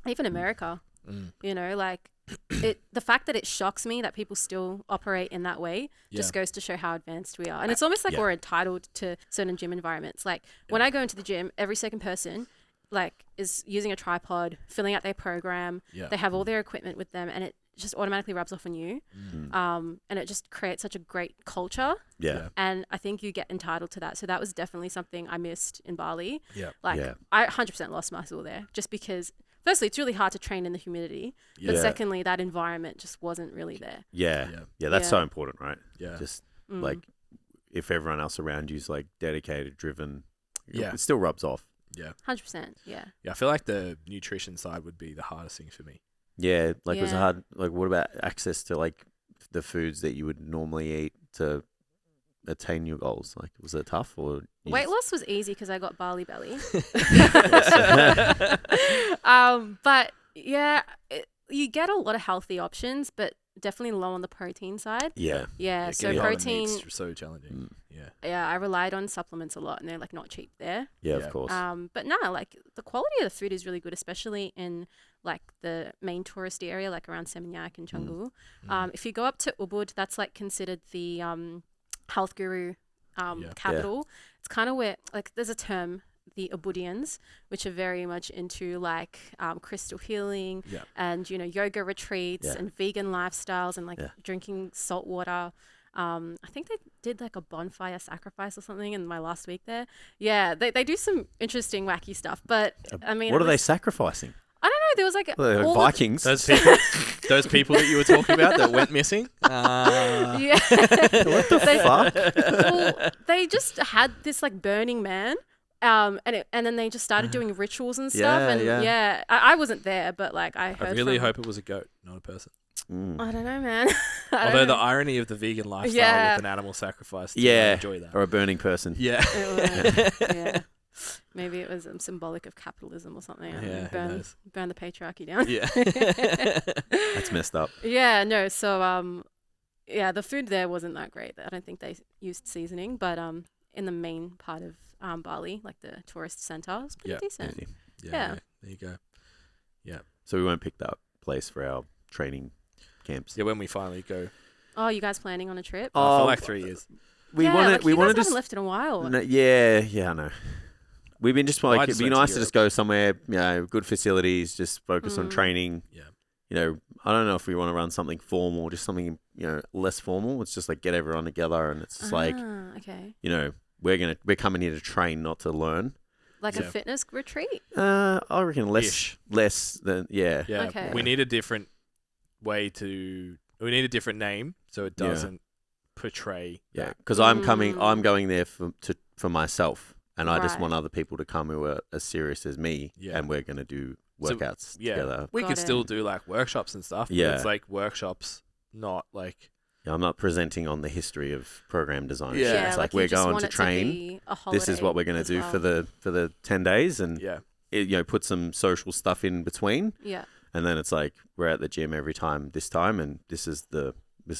Speaker 3: Even America,
Speaker 2: mm,
Speaker 3: you know, like the fact that it shocks me that people still operate in that way just
Speaker 2: Yeah.
Speaker 3: goes to show how advanced we are. And it's almost like
Speaker 1: Yeah.
Speaker 3: we're entitled to certain gym environments. Like when I go into the gym, every second person like is using a tripod, filling out their program.
Speaker 2: yeah,
Speaker 3: They have all their equipment with them and it just automatically rubs off on you.
Speaker 2: Mm.
Speaker 3: And it just creates such a great culture.
Speaker 1: Yeah.
Speaker 3: And I think you get entitled to that. So that was definitely something I missed in Bali.
Speaker 2: yeah,
Speaker 3: Like
Speaker 1: Yeah.
Speaker 3: I 100% lost muscle there just because firstly, it's really hard to train in the humidity. But
Speaker 1: Yeah.
Speaker 3: secondly, that environment just wasn't really there.
Speaker 1: Yeah.
Speaker 2: Yeah.
Speaker 1: Yeah. That's
Speaker 3: Yeah.
Speaker 1: so important, right?
Speaker 2: yeah.
Speaker 1: Just
Speaker 3: Mm.
Speaker 1: like if everyone else around you is like dedicated, driven,
Speaker 2: Yeah.
Speaker 1: it still rubs off.
Speaker 2: Yeah.
Speaker 3: 100%. Yeah.
Speaker 2: Yeah, I feel like the nutrition side would be the hardest thing for me.
Speaker 1: Yeah. Like, was it
Speaker 3: Yeah.
Speaker 1: hard? Like, what about access to like the foods that you would normally eat to attain your goals? Like, was it tough or? you
Speaker 3: Weight
Speaker 1: just-
Speaker 3: loss was easy because I got Bali belly. But yeah, you get a lot of healthy options, but definitely low on the protein side.
Speaker 1: Yeah.
Speaker 3: Yeah. So
Speaker 2: getting on the
Speaker 3: protein,
Speaker 2: meat's so challenging.
Speaker 1: Mm.
Speaker 2: Yeah.
Speaker 3: yeah, I relied on supplements a lot and they're like not cheap there.
Speaker 1: Yeah.
Speaker 2: Yeah.
Speaker 1: Of course.
Speaker 3: But no, like the quality of the food is really good, especially in like the main touristy area, like around Seminyak and Canggu.
Speaker 2: Mm.
Speaker 3: If you go up to Ubud, that's like considered the health guru capital. It's kind of where like there's a term, the Ubudians, which are very much into like crystal healing
Speaker 2: Yeah.
Speaker 3: and you know yoga retreats
Speaker 1: Yeah.
Speaker 3: and vegan lifestyles and like
Speaker 1: Yeah.
Speaker 3: drinking salt water. I think they did like a bonfire sacrifice or something in my last week there. Yeah, they do some interesting wacky stuff. But I mean,
Speaker 1: what
Speaker 3: it
Speaker 1: are they
Speaker 3: was-
Speaker 1: sacrificing?
Speaker 3: I don't know. There was like
Speaker 1: Well,
Speaker 3: all the-
Speaker 1: Vikings.
Speaker 2: Those people that you were talking about that went missing.
Speaker 3: yeah.
Speaker 1: What the
Speaker 3: They-
Speaker 1: fuck?
Speaker 3: well, they just had this like Burning Man. And then they just started doing rituals and stuff.
Speaker 1: Yeah,
Speaker 3: And
Speaker 1: yeah.
Speaker 3: yeah, I wasn't there, but like I
Speaker 2: I
Speaker 3: heard.
Speaker 2: really
Speaker 3: from-
Speaker 2: hope it was a goat, not a person.
Speaker 1: Mm.
Speaker 3: I don't know, man. I don't
Speaker 2: Although the
Speaker 3: know.
Speaker 2: irony of the vegan lifestyle
Speaker 3: Yeah.
Speaker 2: with an animal sacrifice, I
Speaker 1: Yeah.
Speaker 2: enjoy that.
Speaker 1: Or a burning person.
Speaker 2: Yeah.
Speaker 3: Yeah. Maybe it was symbolic of capitalism or something. I don't know.
Speaker 2: Yeah, who knows?
Speaker 3: burn the patriarchy down.
Speaker 2: Yeah.
Speaker 1: That's messed up.
Speaker 3: Yeah, no. So yeah, the food there wasn't that great. I don't think they used seasoning, but in the main part of Bali, like the tourist center, it's pretty decent.
Speaker 1: Easy.
Speaker 3: Yeah.
Speaker 2: There you go. Yeah.
Speaker 1: So we won't pick that place for our training camps.
Speaker 2: Yeah, when we finally go.
Speaker 3: Oh, you guys planning on a trip?
Speaker 2: For like 3 years.
Speaker 1: We
Speaker 3: yeah,
Speaker 1: want
Speaker 3: like
Speaker 1: to. We
Speaker 3: you
Speaker 1: want
Speaker 3: guys
Speaker 1: to
Speaker 3: haven't
Speaker 1: just.
Speaker 3: left in a while.
Speaker 1: No, yeah, I know. We've been just like,
Speaker 2: I
Speaker 1: it'd
Speaker 2: just
Speaker 1: be
Speaker 2: went to
Speaker 1: nice to
Speaker 2: Europe.
Speaker 1: just go somewhere, good facilities, just focus on training.
Speaker 2: Yeah.
Speaker 1: I don't know if we want to run something formal, just something, less formal. It's just like get everyone together and it's just like,
Speaker 3: okay.
Speaker 1: we're coming here to train, not to learn.
Speaker 3: Like a fitness retreat?
Speaker 1: I reckon
Speaker 2: Ish.
Speaker 1: less than, yeah.
Speaker 2: Yeah.
Speaker 3: Okay.
Speaker 2: We need a different we need a different name so it doesn't portray
Speaker 1: Yeah,
Speaker 2: that.
Speaker 1: because I'm going there for myself. And I just
Speaker 3: Right.
Speaker 1: want other people to come who are as serious as me,
Speaker 2: Yeah.
Speaker 1: and we're going to do
Speaker 2: So,
Speaker 1: workouts
Speaker 2: yeah.
Speaker 1: together.
Speaker 2: We
Speaker 3: Got
Speaker 2: could
Speaker 3: it.
Speaker 2: still do like workshops and stuff. But
Speaker 1: Yeah.
Speaker 2: it's like workshops, not like
Speaker 1: Yeah, I'm not presenting on the history of program design.
Speaker 2: Yeah.
Speaker 1: It's like
Speaker 3: you
Speaker 1: we're
Speaker 3: just
Speaker 1: going
Speaker 3: want
Speaker 1: to
Speaker 3: it
Speaker 1: train.
Speaker 3: be a
Speaker 1: This is what we're going to
Speaker 3: as
Speaker 1: do
Speaker 3: well.
Speaker 1: for the 10 days, and
Speaker 2: yeah.
Speaker 1: put some social stuff in between,
Speaker 3: Yeah.
Speaker 1: and then it's like we're at the gym every time this time, and this is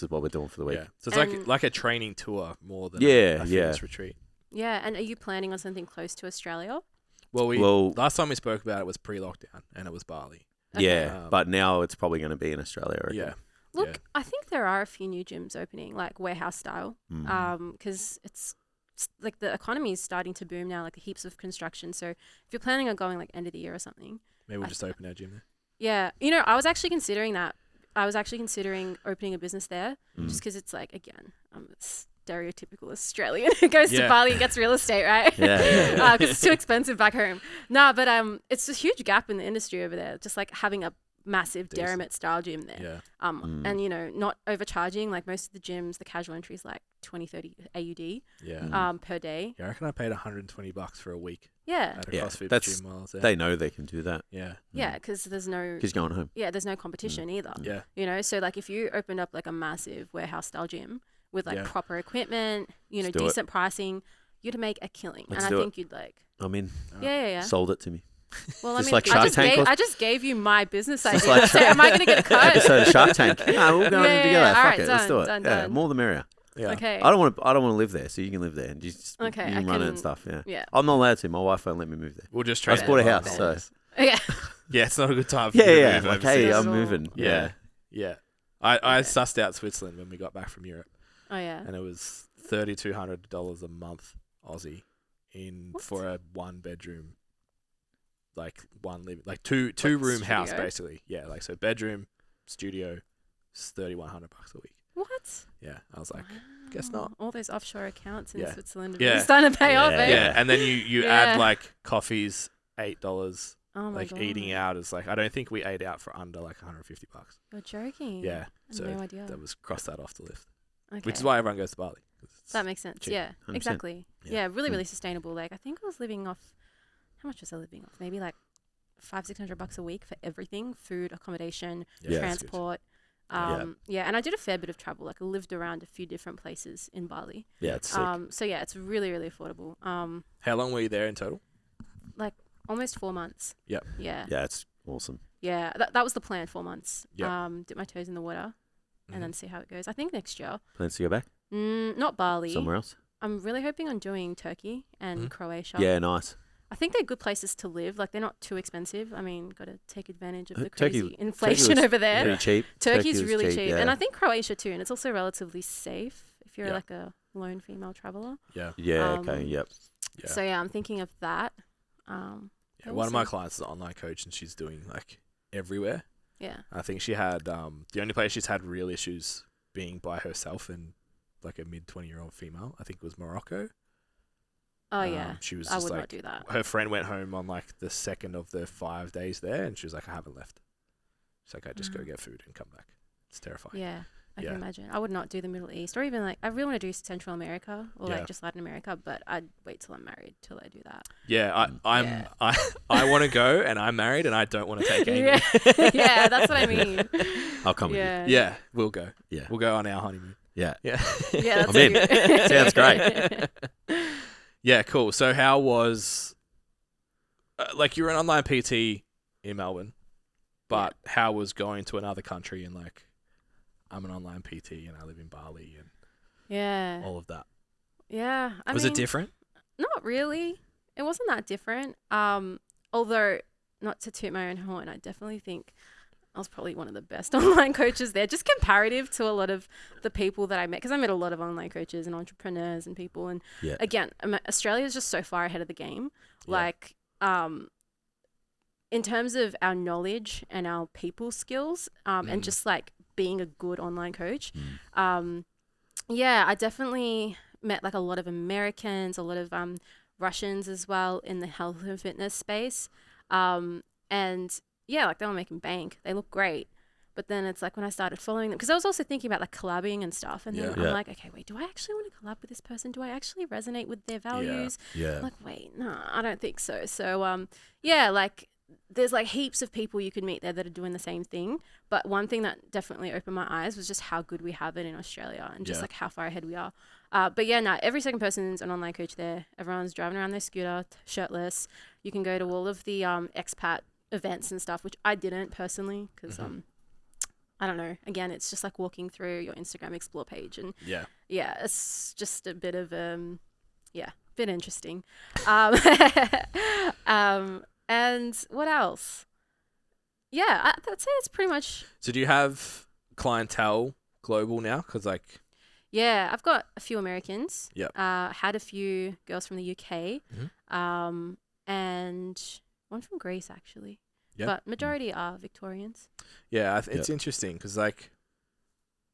Speaker 1: what we're doing for the week.
Speaker 2: Yeah. So it's
Speaker 3: And-
Speaker 2: like a training tour more than
Speaker 1: Yeah,
Speaker 2: a
Speaker 1: yeah.
Speaker 2: fitness retreat.
Speaker 3: Yeah. And are you planning on something close to Australia?
Speaker 2: Well, last time we spoke about it was pre-lockdown and it was Bali.
Speaker 1: Yeah, but now it's probably going to be in Australia. I reckon.
Speaker 2: Yeah.
Speaker 3: Look,
Speaker 2: Yeah.
Speaker 3: I think there are a few new gyms opening, like warehouse style, because it's like the economy is starting to boom now, like heaps of construction. So if you're planning on going like end of the year or something,
Speaker 2: Maybe we'll just open our gym there.
Speaker 3: yeah, I was actually considering that. I was actually considering opening a business there, just because it's like, again, I'm a stereotypical Australian who goes to
Speaker 2: Yeah.
Speaker 3: Bali and gets real estate, right?
Speaker 1: Yeah.
Speaker 3: Because it's too expensive back home. No, but it's a huge gap in the industry over there. Just like having a massive
Speaker 2: Decent.
Speaker 3: Deramet style gym there.
Speaker 2: Yeah.
Speaker 3: And not overcharging. Like most of the gyms, the casual entry is like 20-30 AUD
Speaker 2: Yeah.
Speaker 3: per day.
Speaker 2: Yeah, I reckon I paid $120 for a week
Speaker 3: Yeah.
Speaker 2: at a
Speaker 1: Yeah,
Speaker 2: CrossFit
Speaker 1: that's-
Speaker 2: gym while I was there.
Speaker 1: They know they can do that.
Speaker 2: Yeah.
Speaker 3: Yeah, because there's no
Speaker 1: Because going home.
Speaker 3: there's no competition either.
Speaker 2: Yeah.
Speaker 3: So like if you opened up like a massive warehouse style gym with like
Speaker 2: Yeah.
Speaker 3: proper equipment,
Speaker 1: Let's do it.
Speaker 3: decent pricing, you'd make a killing.
Speaker 1: Let's
Speaker 3: and
Speaker 1: do
Speaker 3: I
Speaker 1: it.
Speaker 3: think you'd like
Speaker 1: I'm in.
Speaker 3: yeah.
Speaker 1: Sold it to me.
Speaker 3: Well,
Speaker 1: Just
Speaker 3: I mean,
Speaker 1: like Shark Tank
Speaker 3: I just gave you my business idea.
Speaker 1: like-
Speaker 3: So am I going to get a cut?
Speaker 1: Episode of Shark Tank. No, we'll go
Speaker 3: Yeah,
Speaker 1: together.
Speaker 3: yeah,
Speaker 1: Fuck
Speaker 3: alright,
Speaker 1: it. Let's do it.
Speaker 3: done,
Speaker 1: Yeah,
Speaker 3: done.
Speaker 1: more the merrier.
Speaker 2: Yeah.
Speaker 3: Okay.
Speaker 1: I don't want to live there, so you can live there and just
Speaker 3: Okay,
Speaker 1: you
Speaker 3: I
Speaker 1: can run it and
Speaker 3: can-
Speaker 1: stuff. Yeah.
Speaker 3: Yeah.
Speaker 1: I'm not allowed to. My wife won't let me move there.
Speaker 2: We'll just
Speaker 1: I
Speaker 2: try
Speaker 1: just bought a house, so
Speaker 3: Okay.
Speaker 2: Yeah, it's not a good time for
Speaker 1: yeah,
Speaker 2: you to
Speaker 1: yeah.
Speaker 2: move
Speaker 1: Like,
Speaker 2: overseas.
Speaker 1: hey,
Speaker 3: Not
Speaker 1: I'm
Speaker 3: at all.
Speaker 1: moving.
Speaker 2: Yeah. Yeah. I sussed out Switzerland when we got back from Europe,
Speaker 3: Oh yeah.
Speaker 2: and it was $3,200 a month Aussie
Speaker 3: What?
Speaker 2: for a 1-bedroom, like one living, like two room house
Speaker 3: studio?
Speaker 2: basically. Yeah, like so bedroom, studio, it's $3,100 a week.
Speaker 3: What?
Speaker 2: Yeah, I was like, guess not.
Speaker 3: All those offshore accounts in
Speaker 2: Yeah.
Speaker 3: Switzerland are
Speaker 2: Yeah.
Speaker 3: really starting to pay off.
Speaker 1: Yeah.
Speaker 3: Eh?
Speaker 2: Yeah, and then you
Speaker 3: Yeah.
Speaker 2: add like coffees, $8.
Speaker 3: Oh my
Speaker 2: Like
Speaker 3: god.
Speaker 2: eating out is like I don't think we ate out for under like $150.
Speaker 3: You're joking.
Speaker 2: Yeah,
Speaker 3: I had
Speaker 2: so
Speaker 3: no idea.
Speaker 2: that was cross that off the list,
Speaker 3: Okay.
Speaker 2: which is why everyone goes to Bali. 'cause it's
Speaker 3: That makes sense.
Speaker 2: cheap.
Speaker 3: Yeah,
Speaker 1: 100%.
Speaker 3: exactly.
Speaker 2: Yeah.
Speaker 3: Yeah, really, really sustainable. Like I think I was living off. How much was I living off? Maybe like $500-600 a week for everything: food, accommodation,
Speaker 2: Yeah, that's good.
Speaker 3: transport. And I did a fair bit of travel. Like I lived around a few different places in Bali.
Speaker 1: Yeah, it's sick.
Speaker 3: So yeah, it's really, really affordable.
Speaker 2: How long were you there in total?
Speaker 3: Like almost 4 months.
Speaker 2: Yep.
Speaker 3: Yeah.
Speaker 1: yeah, it's awesome.
Speaker 3: Yeah. That was the plan. 4 months.
Speaker 2: Yep.
Speaker 3: Dip my toes in the water, and then see how it goes. I think next year.
Speaker 1: Plans to go back
Speaker 3: Not Bali.
Speaker 1: somewhere else?
Speaker 3: I'm really hoping on doing Turkey and Croatia.
Speaker 1: Yeah, nice.
Speaker 3: I think they're good places to live. Like they're not too expensive. I mean, got to take advantage of the
Speaker 1: Turkey-
Speaker 3: crazy inflation
Speaker 1: was
Speaker 3: over there.
Speaker 1: Pretty cheap.
Speaker 3: Turkey's
Speaker 1: was
Speaker 3: really cheap,
Speaker 1: yeah.
Speaker 3: and I think Croatia too. And it's also relatively safe if you're
Speaker 2: Yeah.
Speaker 3: like a lone female traveler.
Speaker 2: Yeah.
Speaker 1: Yeah, okay, yep.
Speaker 2: Yeah.
Speaker 3: So yeah, I'm thinking of that.
Speaker 2: Yeah,
Speaker 3: we'll
Speaker 2: one of my
Speaker 3: see.
Speaker 2: clients is an online coach, and she's doing like everywhere.
Speaker 3: Yeah.
Speaker 2: I think she had the only place she's had real issues being by herself and like a mid-20-year-old female. I think it was Morocco.
Speaker 3: Oh yeah.
Speaker 2: She was
Speaker 3: I
Speaker 2: just
Speaker 3: would
Speaker 2: like
Speaker 3: not do that.
Speaker 2: her friend went home on like the second of the 5 days there, and she was like, I haven't left. She's like, I just go get food and come back. It's terrifying.
Speaker 3: Yeah. I
Speaker 2: Yeah.
Speaker 3: can imagine. I would not do the Middle East or even like I really want to do Central America or
Speaker 2: Yeah.
Speaker 3: like just Latin America, but I'd wait till I'm married till I do that.
Speaker 2: Yeah, I want to go, and I'm married, and I don't want to take Amy.
Speaker 3: Yeah. Yeah, that's what I mean.
Speaker 1: I'll come with you.
Speaker 3: Yeah.
Speaker 2: Yeah, we'll go.
Speaker 1: Yeah.
Speaker 2: We'll go on our honeymoon.
Speaker 1: Yeah.
Speaker 2: Yeah.
Speaker 3: Yeah, that's
Speaker 1: I'm in.
Speaker 3: cute.
Speaker 1: Sounds great.
Speaker 2: Yeah, cool. So how was like you're an online PT in Melbourne, but how was going to another country and like I'm an online PT and I live in Bali and
Speaker 3: Yeah.
Speaker 2: all of that.
Speaker 3: Yeah.
Speaker 2: Was it different?
Speaker 3: Not really. It wasn't that different. Although, not to toot my own horn, I definitely think I was probably one of the best online coaches there, just comparative to a lot of the people that I met, because I met a lot of online coaches and entrepreneurs and people. And again, Australia is just so far ahead of the game.
Speaker 1: Yeah.
Speaker 3: Like, in terms of our knowledge and our people skills, and just like being a good online coach. Yeah, I definitely met like a lot of Americans, a lot of Russians as well in the health and fitness space. And yeah, like they were making bank. They look great. But then it's like when I started following them, because I was also thinking about like collabing and stuff. And then I'm like, okay, wait, do I actually want to collab with this person? Do I actually resonate with their values?
Speaker 1: Yeah.
Speaker 3: I'm like, wait, no, I don't think so. So, yeah, like there's like heaps of people you could meet there that are doing the same thing. But one thing that definitely opened my eyes was just how good we have it in Australia and just like how far ahead we are. But yeah, no, every second person's an online coach there. Everyone's driving around their scooter, shirtless. You can go to all of the expat events and stuff, which I didn't personally because I don't know. Again, it's just like walking through your Instagram Explore page and yeah, it's just a bit of bit interesting. And what else? Yeah, I'd say it's pretty much.
Speaker 2: So do you have clientele global now? Because like.
Speaker 3: Yeah, I've got a few Americans.
Speaker 2: Yep.
Speaker 3: Had a few girls from the UK. And one from Greece actually.
Speaker 2: Yep.
Speaker 3: But majority are Victorians.
Speaker 2: Yeah, it's interesting because like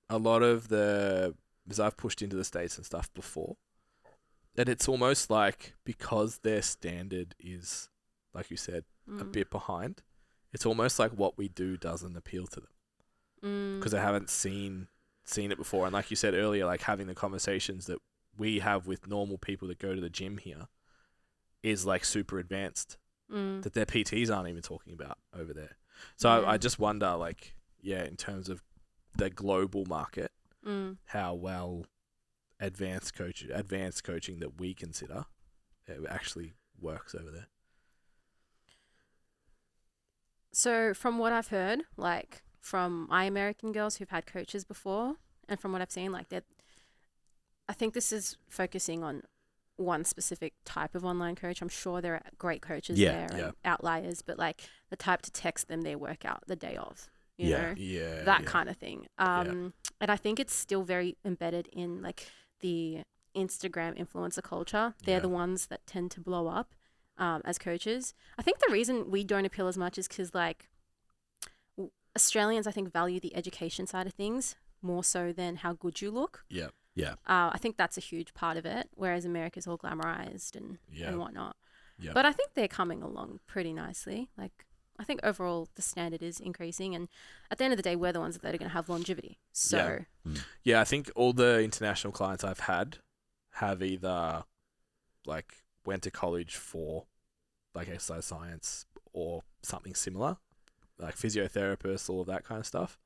Speaker 2: a lot of because I've pushed into the States and stuff before, that it's almost like because their standard is, like you said, a bit behind, it's almost like what we do doesn't appeal to them because they haven't seen it before. And like you said earlier, like having the conversations that we have with normal people that go to the gym here is like super advanced that their PTs aren't even talking about over there. So I just wonder, like, in terms of the global market, how well advanced coaching that we consider it actually works over there.
Speaker 3: So from what I've heard, like from my American girls who've had coaches before, and from what I've seen, like I think this is focusing on one specific type of online coach. I'm sure there are great coaches there and outliers, but like the type to text them their workout the day of, you know, that kind of thing. And I think it's still very embedded in like the Instagram influencer culture. They're the ones that tend to blow up as coaches. I think the reason we don't appeal as much is because like Australians, I think, value the education side of things more so than how good you look.
Speaker 2: Yeah.
Speaker 3: I think that's a huge part of it, whereas America's all glamorized and whatnot.
Speaker 2: Yeah.
Speaker 3: But I think they're coming along pretty nicely. Like, I think overall the standard is increasing, and at the end of the day, we're the ones that are going to have longevity. So,
Speaker 2: yeah, I think all the international clients I've had have either like went to college for like exercise science or something similar, like physiotherapists, all of that kind of stuff.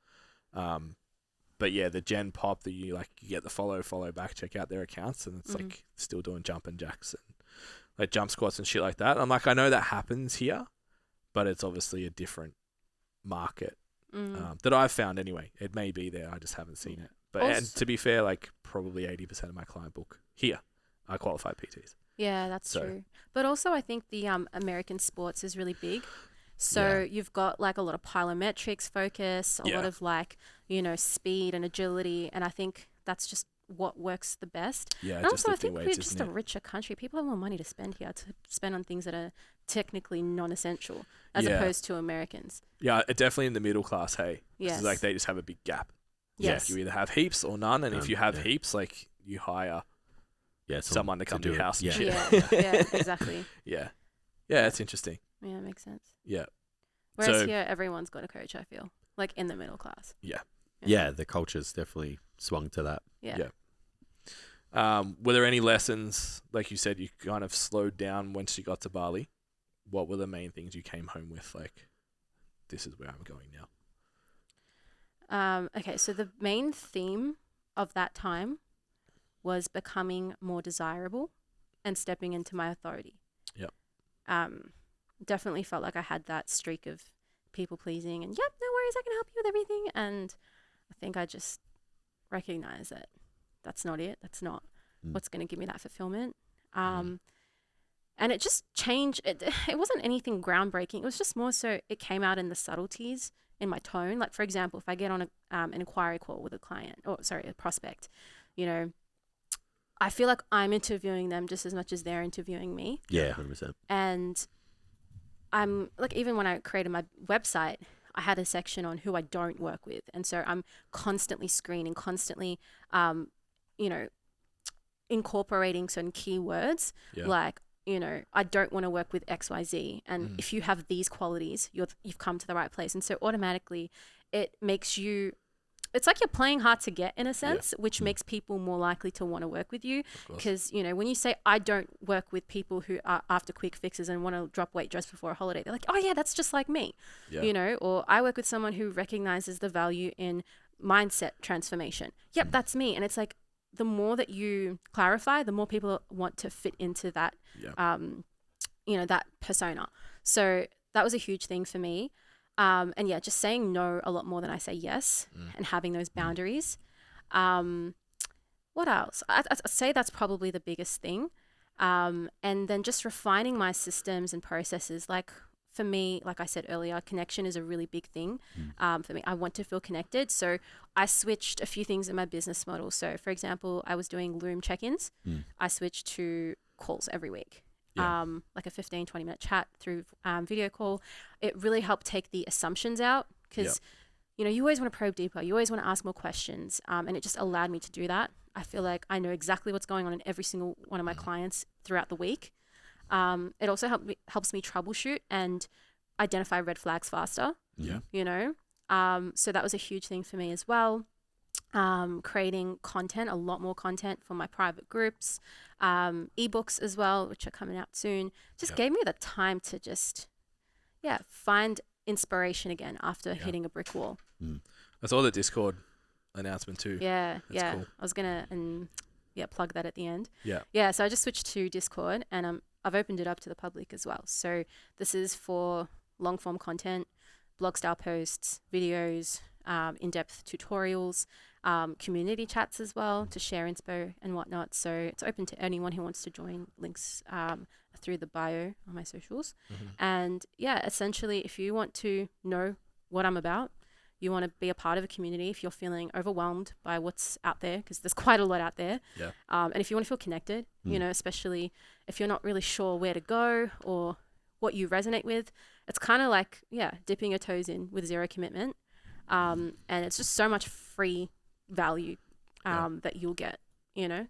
Speaker 2: But yeah, the Gen Pop that you get the follow back, check out their accounts, and it's like still doing jumping jacks and like jump squats and shit like that. I'm like, I know that happens here, but it's obviously a different market that I've found anyway. It may be there, I just haven't seen it. But and to be fair, like probably 80% of my client book here are qualified PTs.
Speaker 3: Yeah, that's true. But also I think the American sports is really big. So you've got like a lot of plyometrics focus, a lot of like, you know, speed and agility. And I think that's just what works the best. Yeah, and also I think we're just a richer country. People have more money to spend here, to spend on things that are technically non-essential as opposed to Americans.
Speaker 2: Yeah, definitely in the middle class, hey. Yes. Like they just have a big gap. Yes. You either have heaps or none. And if you have heaps, like you hire someone to come to your house and shit.
Speaker 3: Yeah, exactly.
Speaker 2: Yeah, it's interesting.
Speaker 3: Yeah, it makes sense.
Speaker 2: Yeah.
Speaker 3: Whereas here, everyone's got a coach, I feel. Like in the middle class.
Speaker 1: Yeah, the culture's definitely swung to that.
Speaker 3: Yeah.
Speaker 2: Were there any lessons, like you said, you kind of slowed down once you got to Bali? What were the main things you came home with? Like, this is where I'm going now.
Speaker 3: Okay, so the main theme of that time was becoming more desirable and stepping into my authority.
Speaker 2: Yep.
Speaker 3: Definitely felt like I had that streak of people pleasing and no worries, I can help you with everything. And I think I just recognize that that's not it. That's not what's going to give me that fulfillment. And it just changed. It wasn't anything groundbreaking. It was just more so it came out in the subtleties in my tone. Like, for example, if I get on an inquiry call with a client, a prospect, I feel like I'm interviewing them just as much as they're interviewing me.
Speaker 1: Yeah, 100%.
Speaker 3: And I'm like, even when I created my website, I had a section on who I don't work with. And so I'm constantly screening, constantly, incorporating certain keywords like, I don't want to work with XYZ. And if you have these qualities, you've come to the right place. And so automatically it makes you, it's like you're playing hard to get in a sense, which makes people more likely to want to work with you. Because, when you say, I don't work with people who are after quick fixes and want to drop weight just before a holiday, they're like, oh yeah, that's just like me, or I work with someone who recognizes the value in mindset transformation. Yep, that's me. And it's like, the more that you clarify, the more people want to fit into that, that persona. So that was a huge thing for me. And yeah, just saying no a lot more than I say yes, and having those boundaries. What else? I'd say that's probably the biggest thing. And then just refining my systems and processes. Like for me, like I said earlier, connection is a really big thing for me. I want to feel connected. So I switched a few things in my business model. So for example, I was doing Loom check-ins. I switched to calls every week. Like a 15-20 minute chat through video call. It really helped take the assumptions out because, you always want to probe deeper. You always want to ask more questions. And it just allowed me to do that. I feel like I know exactly what's going on in every single one of my clients throughout the week. It also helps me troubleshoot and identify red flags faster. So that was a huge thing for me as well. Creating content, a lot more content for my private groups, ebooks as well, which are coming out soon. Just gave me the time to just, find inspiration again after hitting a brick wall.
Speaker 2: I saw the Discord announcement too.
Speaker 3: That's
Speaker 2: cool.
Speaker 3: I was gonna plug that at the end.
Speaker 2: Yeah.
Speaker 3: So I just switched to Discord and I've opened it up to the public as well. So this is for long form content, blog style posts, videos, in-depth tutorials, community chats as well to share inspo and whatnot. So it's open to anyone who wants to join. Links through the bio on my socials. And essentially, if you want to know what I'm about, you want to be a part of a community, if you're feeling overwhelmed by what's out there, because there's quite a lot out there. And if you want to feel connected, especially if you're not really sure where to go or what you resonate with, it's kind of like, dipping your toes in with zero commitment. And it's just so much free value that you'll get,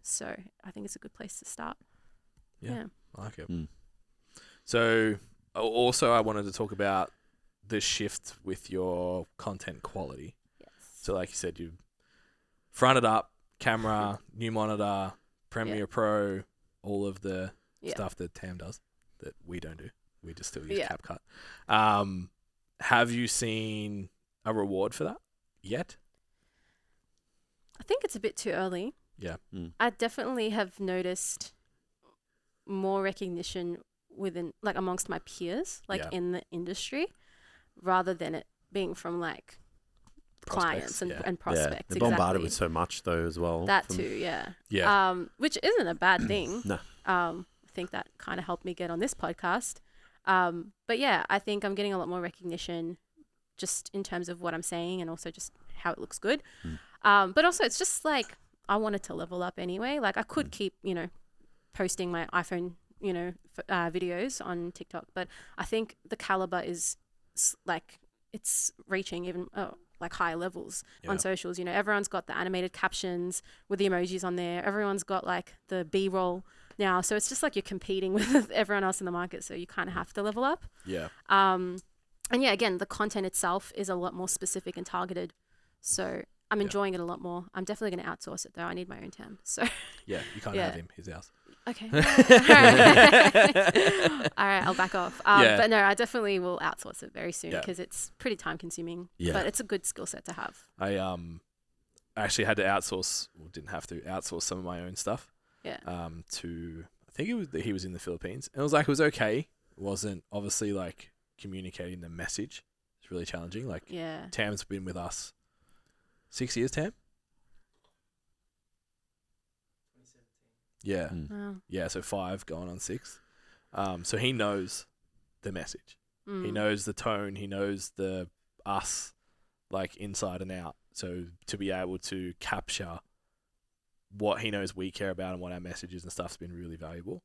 Speaker 3: so I think it's a good place to start.
Speaker 2: I like it. So also I wanted to talk about the shift with your content quality. So like you said, you fronted up, camera, new monitor, Premiere Pro, all of the stuff that Tam does that we don't do. We just still use CapCut. Have you seen a reward for that yet?
Speaker 3: I think it's a bit too early. I definitely have noticed more recognition within, like, amongst my peers, like in the industry, rather than it being from like clients and prospects.
Speaker 1: They're bombarded with so much though as well.
Speaker 3: That too, which isn't a bad thing.
Speaker 1: No.
Speaker 3: I think that kind of helped me get on this podcast. But yeah, I think I'm getting a lot more recognition just in terms of what I'm saying and also just how it looks good. But also it's just like, I wanted to level up anyway. Like I could keep, posting my iPhone, videos on TikTok, but I think the caliber is like, it's reaching even like higher levels on socials. Everyone's got the animated captions with the emojis on there. Everyone's got like the B-roll now. So it's just like you're competing with everyone else in the market. So you kind of have to level up. And again, the content itself is a lot more specific and targeted. So I'm enjoying it a lot more. I'm definitely going to outsource it though. I need my own Tam. So
Speaker 2: you can't have him. He's ours.
Speaker 3: Okay. All right, I'll back off. But no, I definitely will outsource it very soon because it's pretty time consuming. But it's a good skill set to have.
Speaker 2: I actually had to outsource, or didn't have to outsource some of my own stuff. To, I think he was in the Philippines. And it was okay. It wasn't obviously like communicating the message. It's really challenging. Like Tam's been with us 6 years, Tam? 2017. Yeah.
Speaker 3: Wow.
Speaker 2: Yeah, so 5 going on 6. So he knows the message. He knows the tone. He knows the us, like, inside and out. So to be able to capture what he knows we care about and what our messages and stuff's been really valuable.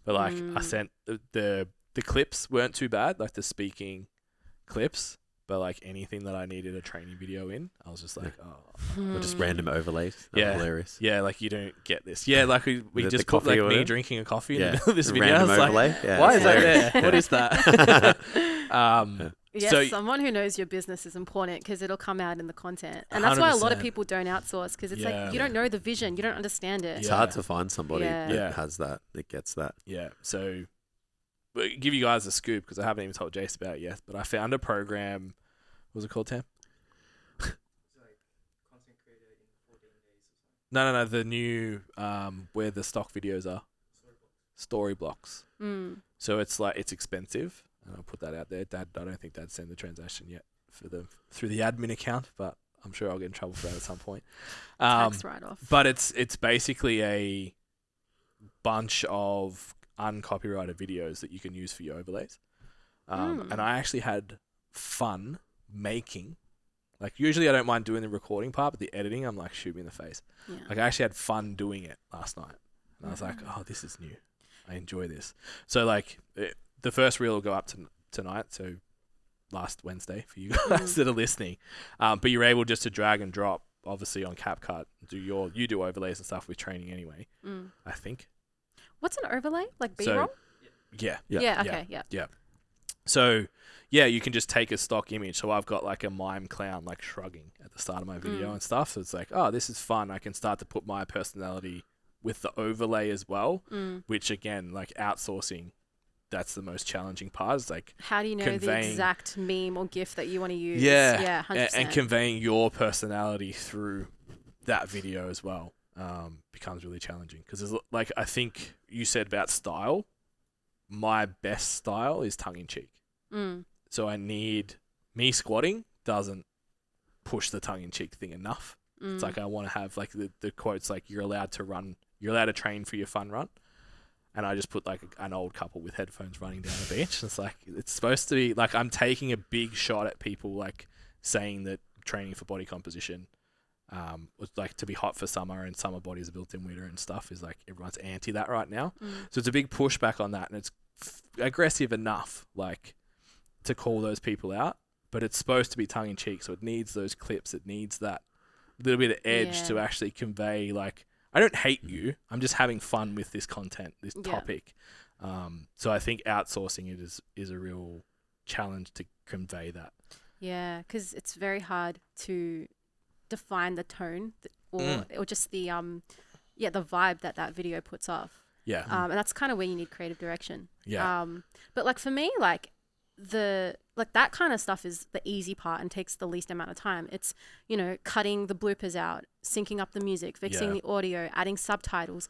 Speaker 2: But like I sent the clips weren't too bad, like the speaking clips, but like anything that I needed a training video in, I was just like,
Speaker 1: Or just random overlays.
Speaker 2: Yeah.
Speaker 1: Hilarious.
Speaker 2: yeah, like you don't get this. Yeah, like we
Speaker 1: The
Speaker 2: just put
Speaker 1: coffee
Speaker 2: like me
Speaker 1: order?
Speaker 2: drinking a coffee in
Speaker 1: Yeah.
Speaker 2: the middle of this
Speaker 1: The
Speaker 2: video. I
Speaker 1: random
Speaker 2: was like,
Speaker 1: overlay. Yeah,
Speaker 2: why is
Speaker 1: it's
Speaker 2: that
Speaker 1: hilarious.
Speaker 2: there? What is that?
Speaker 3: Yes,
Speaker 2: So-
Speaker 3: someone who knows your business is important because it'll come out in the content. And that's why a lot of
Speaker 2: 100%.
Speaker 3: people don't outsource because it's
Speaker 2: Yeah.
Speaker 3: like you don't know the vision, you don't understand it.
Speaker 1: It's
Speaker 2: Yeah.
Speaker 1: hard to find somebody
Speaker 3: Yeah.
Speaker 1: that
Speaker 2: Yeah.
Speaker 1: has that, that gets that.
Speaker 2: Yeah, so but give you guys a scoop because I haven't even told Jace about it yet. But I found a program. What was it called, Tam? No. The new where the stock videos are. Story blocks. So it's like it's expensive, and I'll put that out there. Dad, I don't think Dad sent the transaction yet through the admin account, but I'm sure I'll get in trouble for that at some point.
Speaker 3: Tax write-off.
Speaker 2: But it's basically a bunch of uncopyrighted videos that you can use for your overlays. And I actually had fun making. Like, usually I don't mind doing the recording part, but the editing, I'm like, shoot me in the face.
Speaker 3: Yeah.
Speaker 2: Like, I actually had fun doing it last night. And I was like, oh, this is new. I enjoy this. So, like, the first reel will go up tonight, so last Wednesday for you guys that are listening. But you're able just to drag and drop, obviously, on CapCut. You do overlays and stuff with training anyway, I think.
Speaker 3: What's an overlay? Like
Speaker 2: So-
Speaker 3: B-roll?
Speaker 2: Yeah.
Speaker 3: Yeah, okay, yeah.
Speaker 2: So, yeah, you can just take a stock image. So I've got like a mime clown like shrugging at the start of my video and stuff. So it's like, oh, this is fun. I can start to put my personality with the overlay as well, which again, like outsourcing, that's the most challenging part. Is like
Speaker 3: How do you know the
Speaker 2: conveying-
Speaker 3: exact meme or GIF that you want to use?
Speaker 2: Yeah,
Speaker 3: Yeah, 100%.
Speaker 2: and conveying your personality through that video as well becomes really challenging. Because like I think you said about style, my best style is tongue in cheek. So I need me squatting doesn't push the tongue in cheek thing enough. It's like I want to have like the quotes like you're allowed to train for your fun run. And I just put like an old couple with headphones running down the beach. It's like, it's supposed to be like I'm taking a big shot at people like saying that training for body composition was like to be hot for summer and summer bodies are built in winter and stuff is like everyone's anti that right now. So it's a big pushback on that, and it's aggressive enough like to call those people out, but it's supposed to be tongue in cheek. So it needs those clips. It needs that little bit of edge to actually convey like, I don't hate you. I'm just having fun with this content, this topic. So I think outsourcing it is a real challenge to convey that.
Speaker 3: Yeah, because it's very hard to define the tone or just the vibe that video puts off.
Speaker 2: Yeah.
Speaker 3: And that's kind of where you need creative direction.
Speaker 2: Yeah.
Speaker 3: But like for me, like that kind of stuff is the easy part and takes the least amount of time. It's, cutting the bloopers out, syncing up the music, fixing the audio, adding subtitles,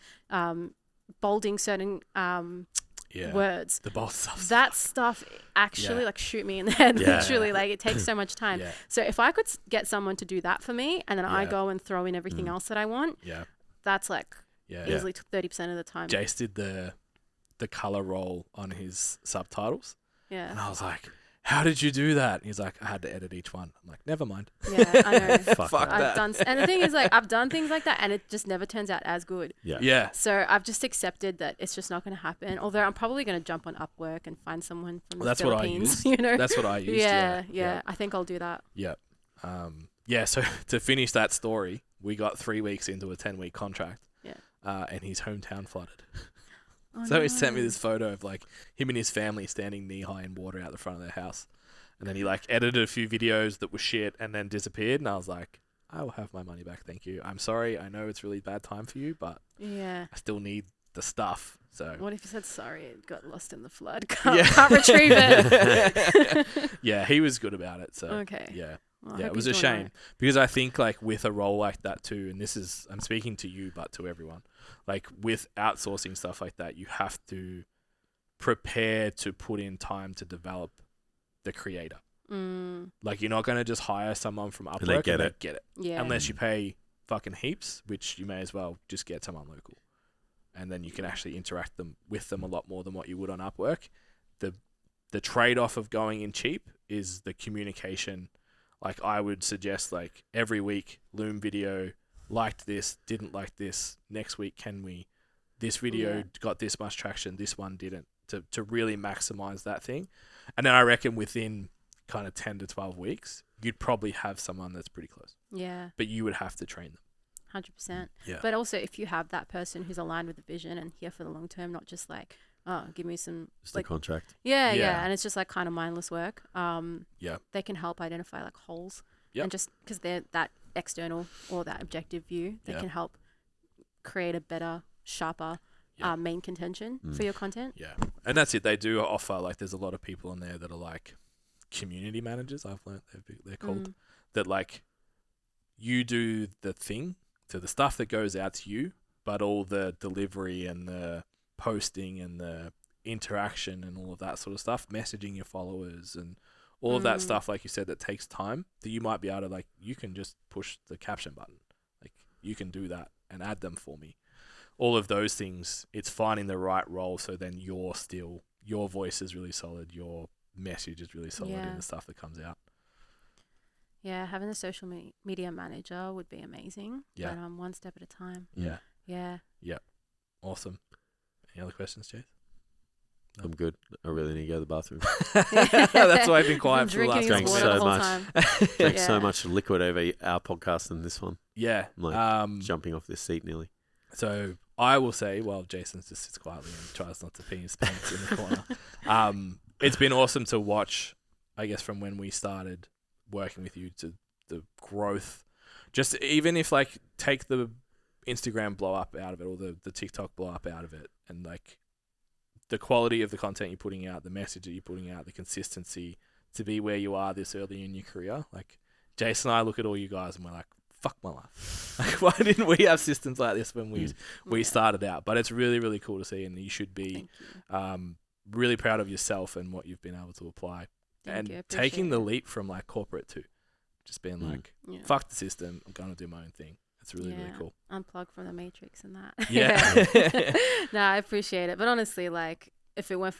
Speaker 3: bolding certain words.
Speaker 2: The bold stuff.
Speaker 3: That stuff actually like shoot me in the head.
Speaker 1: Yeah.
Speaker 3: Literally, like it takes so much time.
Speaker 2: Yeah.
Speaker 3: So if I could get someone to do that for me, and then I go and throw in everything else that I want, that's like easily 30% of the time.
Speaker 2: Jace did the color roll on his subtitles.
Speaker 3: Yeah.
Speaker 2: And I was like, how did you do that? And he's like, I had to edit each one. I'm like, never mind.
Speaker 3: Yeah, I know.
Speaker 2: Fuck that.
Speaker 3: And the thing is, like, I've done things like that, and it just never turns out as good.
Speaker 2: Yeah.
Speaker 3: So I've just accepted that it's just not going to happen. Although I'm probably going to jump on Upwork and find someone from the
Speaker 2: That's what I
Speaker 3: Philippines.
Speaker 2: used. That's what I used.
Speaker 3: Yeah. I think I'll do that.
Speaker 2: Yep. So to finish that story, we got 3 weeks into a 10-week contract.
Speaker 3: Yeah.
Speaker 2: And his hometown flooded.
Speaker 3: Oh,
Speaker 2: So he sent me this photo of like him and his family standing knee high in water out the front of their house. And then he like edited a few videos that were shit and then disappeared. And I was like, I will have my money back. Thank you. I'm sorry. I know it's really bad time for you, but I still need the stuff. So
Speaker 3: what if you said, sorry, it got lost in the flood. Can't retrieve it.
Speaker 2: Yeah, he was good about it. So
Speaker 3: Okay.
Speaker 2: Yeah.
Speaker 3: Well,
Speaker 2: Yeah, it was a shame because I think like with a role like that too, and this is, I'm speaking to you, but to everyone, like with outsourcing stuff like that, you have to prepare to put in time to develop the creator. Like, you're not going to just hire someone from Upwork
Speaker 1: they get
Speaker 2: it.
Speaker 3: Yeah.
Speaker 2: Unless you pay fucking heaps, which you may as well just get someone local. And then you can actually interact with them a lot more than what you would on Upwork. The trade-off of going in cheap is the communication. Like, I would suggest, like, every week, Loom video, liked this, didn't like this. Next week, this video got this much traction, this one didn't, to really maximize that thing. And then I reckon within kind of 10 to 12 weeks, you'd probably have someone that's pretty close.
Speaker 3: Yeah.
Speaker 2: But you would have to train them.
Speaker 3: 100%.
Speaker 2: Yeah.
Speaker 3: But also, if you have that person who's aligned with the vision and here for the long term, not just like, oh, give me some
Speaker 1: Just
Speaker 3: like
Speaker 1: a contract.
Speaker 3: Yeah.
Speaker 2: Yeah.
Speaker 3: And it's just like kind of mindless work.
Speaker 2: Yeah.
Speaker 3: They can help identify like holes.
Speaker 2: Yep.
Speaker 3: And just because they're that external or that objective view, they can help create a better, sharper main contention for your content.
Speaker 2: Yeah. And that's it. They do offer, like, there's a lot of people in there that are like community managers, I've learned they're called, that like you do the thing, so the stuff that goes out to you, but all the delivery and the posting and the interaction and all of that sort of stuff, messaging your followers and all of that stuff, like you said, that takes time, that you might be able to, like, you can just push the caption button. Like, you can do that and add them for me. All of those things, it's finding the right role, so then your voice is really solid, your message is really solid in the stuff that comes out.
Speaker 3: Yeah, having a social media manager would be amazing.
Speaker 2: Yeah.
Speaker 3: But one step at a time.
Speaker 2: Yeah.
Speaker 3: Yeah.
Speaker 2: Yep. Awesome. Any other questions, Chase?
Speaker 1: I'm good. I really need to go to the bathroom.
Speaker 2: That's why I've been quiet for the last
Speaker 3: drinking his
Speaker 1: Thanks
Speaker 3: water
Speaker 1: so
Speaker 3: the whole
Speaker 1: much.
Speaker 3: time.
Speaker 1: Drank
Speaker 3: Yeah.
Speaker 1: so much liquid over our podcast than this one.
Speaker 2: Yeah.
Speaker 1: I'm like jumping off this seat nearly.
Speaker 2: So I will say, while Jason just sits quietly and tries not to pee his pants in the corner, it's been awesome to watch, I guess, from when we started working with you to the growth. Just even if, like, take the Instagram blow up out of it or the TikTok blow up out of it, and like the quality of the content you're putting out, the message that you're putting out, the consistency to be where you are this early in your career. Like, Jason and I look at all you guys and we're like, fuck my life. Like, why didn't we have systems like this when we started out? But it's really, really cool to see, and you should be really proud of yourself and what you've been able to apply.
Speaker 3: Thank you, I
Speaker 2: taking the
Speaker 3: appreciate
Speaker 2: leap from, like, corporate to just being like,
Speaker 3: Yeah.
Speaker 2: fuck the system, I'm going to do my own thing. It's really, really cool.
Speaker 3: Unplug from the matrix and that.
Speaker 2: Yeah.
Speaker 3: No, I appreciate it. But honestly, like, if it weren't,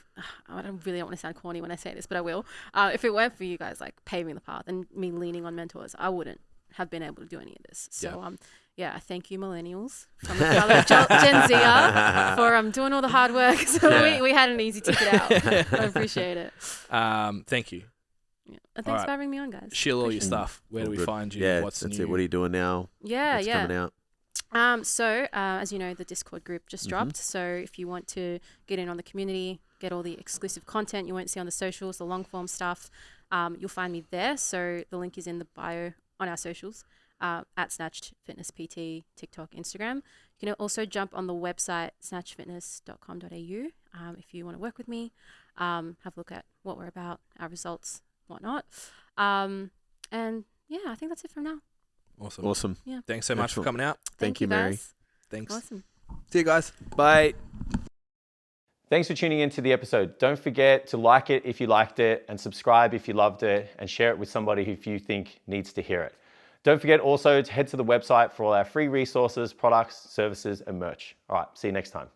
Speaker 3: I don't want to sound corny when I say this, but I will. If it weren't for you guys, like, paving the path and me leaning on mentors, I wouldn't have been able to do any of this. So, I thank you, millennials, from the fellow Gen Zer, for doing all the hard work. So we had an easy ticket out. I appreciate it.
Speaker 2: Thank you.
Speaker 3: Yeah. And thanks for having me on, guys.
Speaker 2: Shill all your
Speaker 3: Appreciate
Speaker 2: stuff. Where do we find you?
Speaker 1: Yeah,
Speaker 2: What's
Speaker 1: that's
Speaker 2: new?
Speaker 1: it. What are you doing now?
Speaker 3: Yeah,
Speaker 1: What's
Speaker 3: yeah.
Speaker 1: coming out?
Speaker 3: As you know, the Discord group just dropped. So if you want to get in on the community, get all the exclusive content you won't see on the socials, the long form stuff, you'll find me there. So the link is in the bio on our socials, at Snatched Fitness PT, TikTok, Instagram. You can also jump on the website, snatchedfitness.com.au, if you want to work with me, have a look at what we're about, our results, whatnot. And yeah, I think that's it from now.
Speaker 2: Awesome.
Speaker 3: Yeah.
Speaker 2: Thanks so much for coming out.
Speaker 1: Thank you, Mary.
Speaker 3: guys.
Speaker 2: Thanks.
Speaker 3: Awesome.
Speaker 2: See you guys.
Speaker 1: Bye.
Speaker 4: Thanks for tuning into the episode. Don't forget to like it if you liked it, and subscribe if you loved it, and share it with somebody who you think needs to hear it. Don't forget also to head to the website for all our free resources, products, services, and merch. All right, see you next time.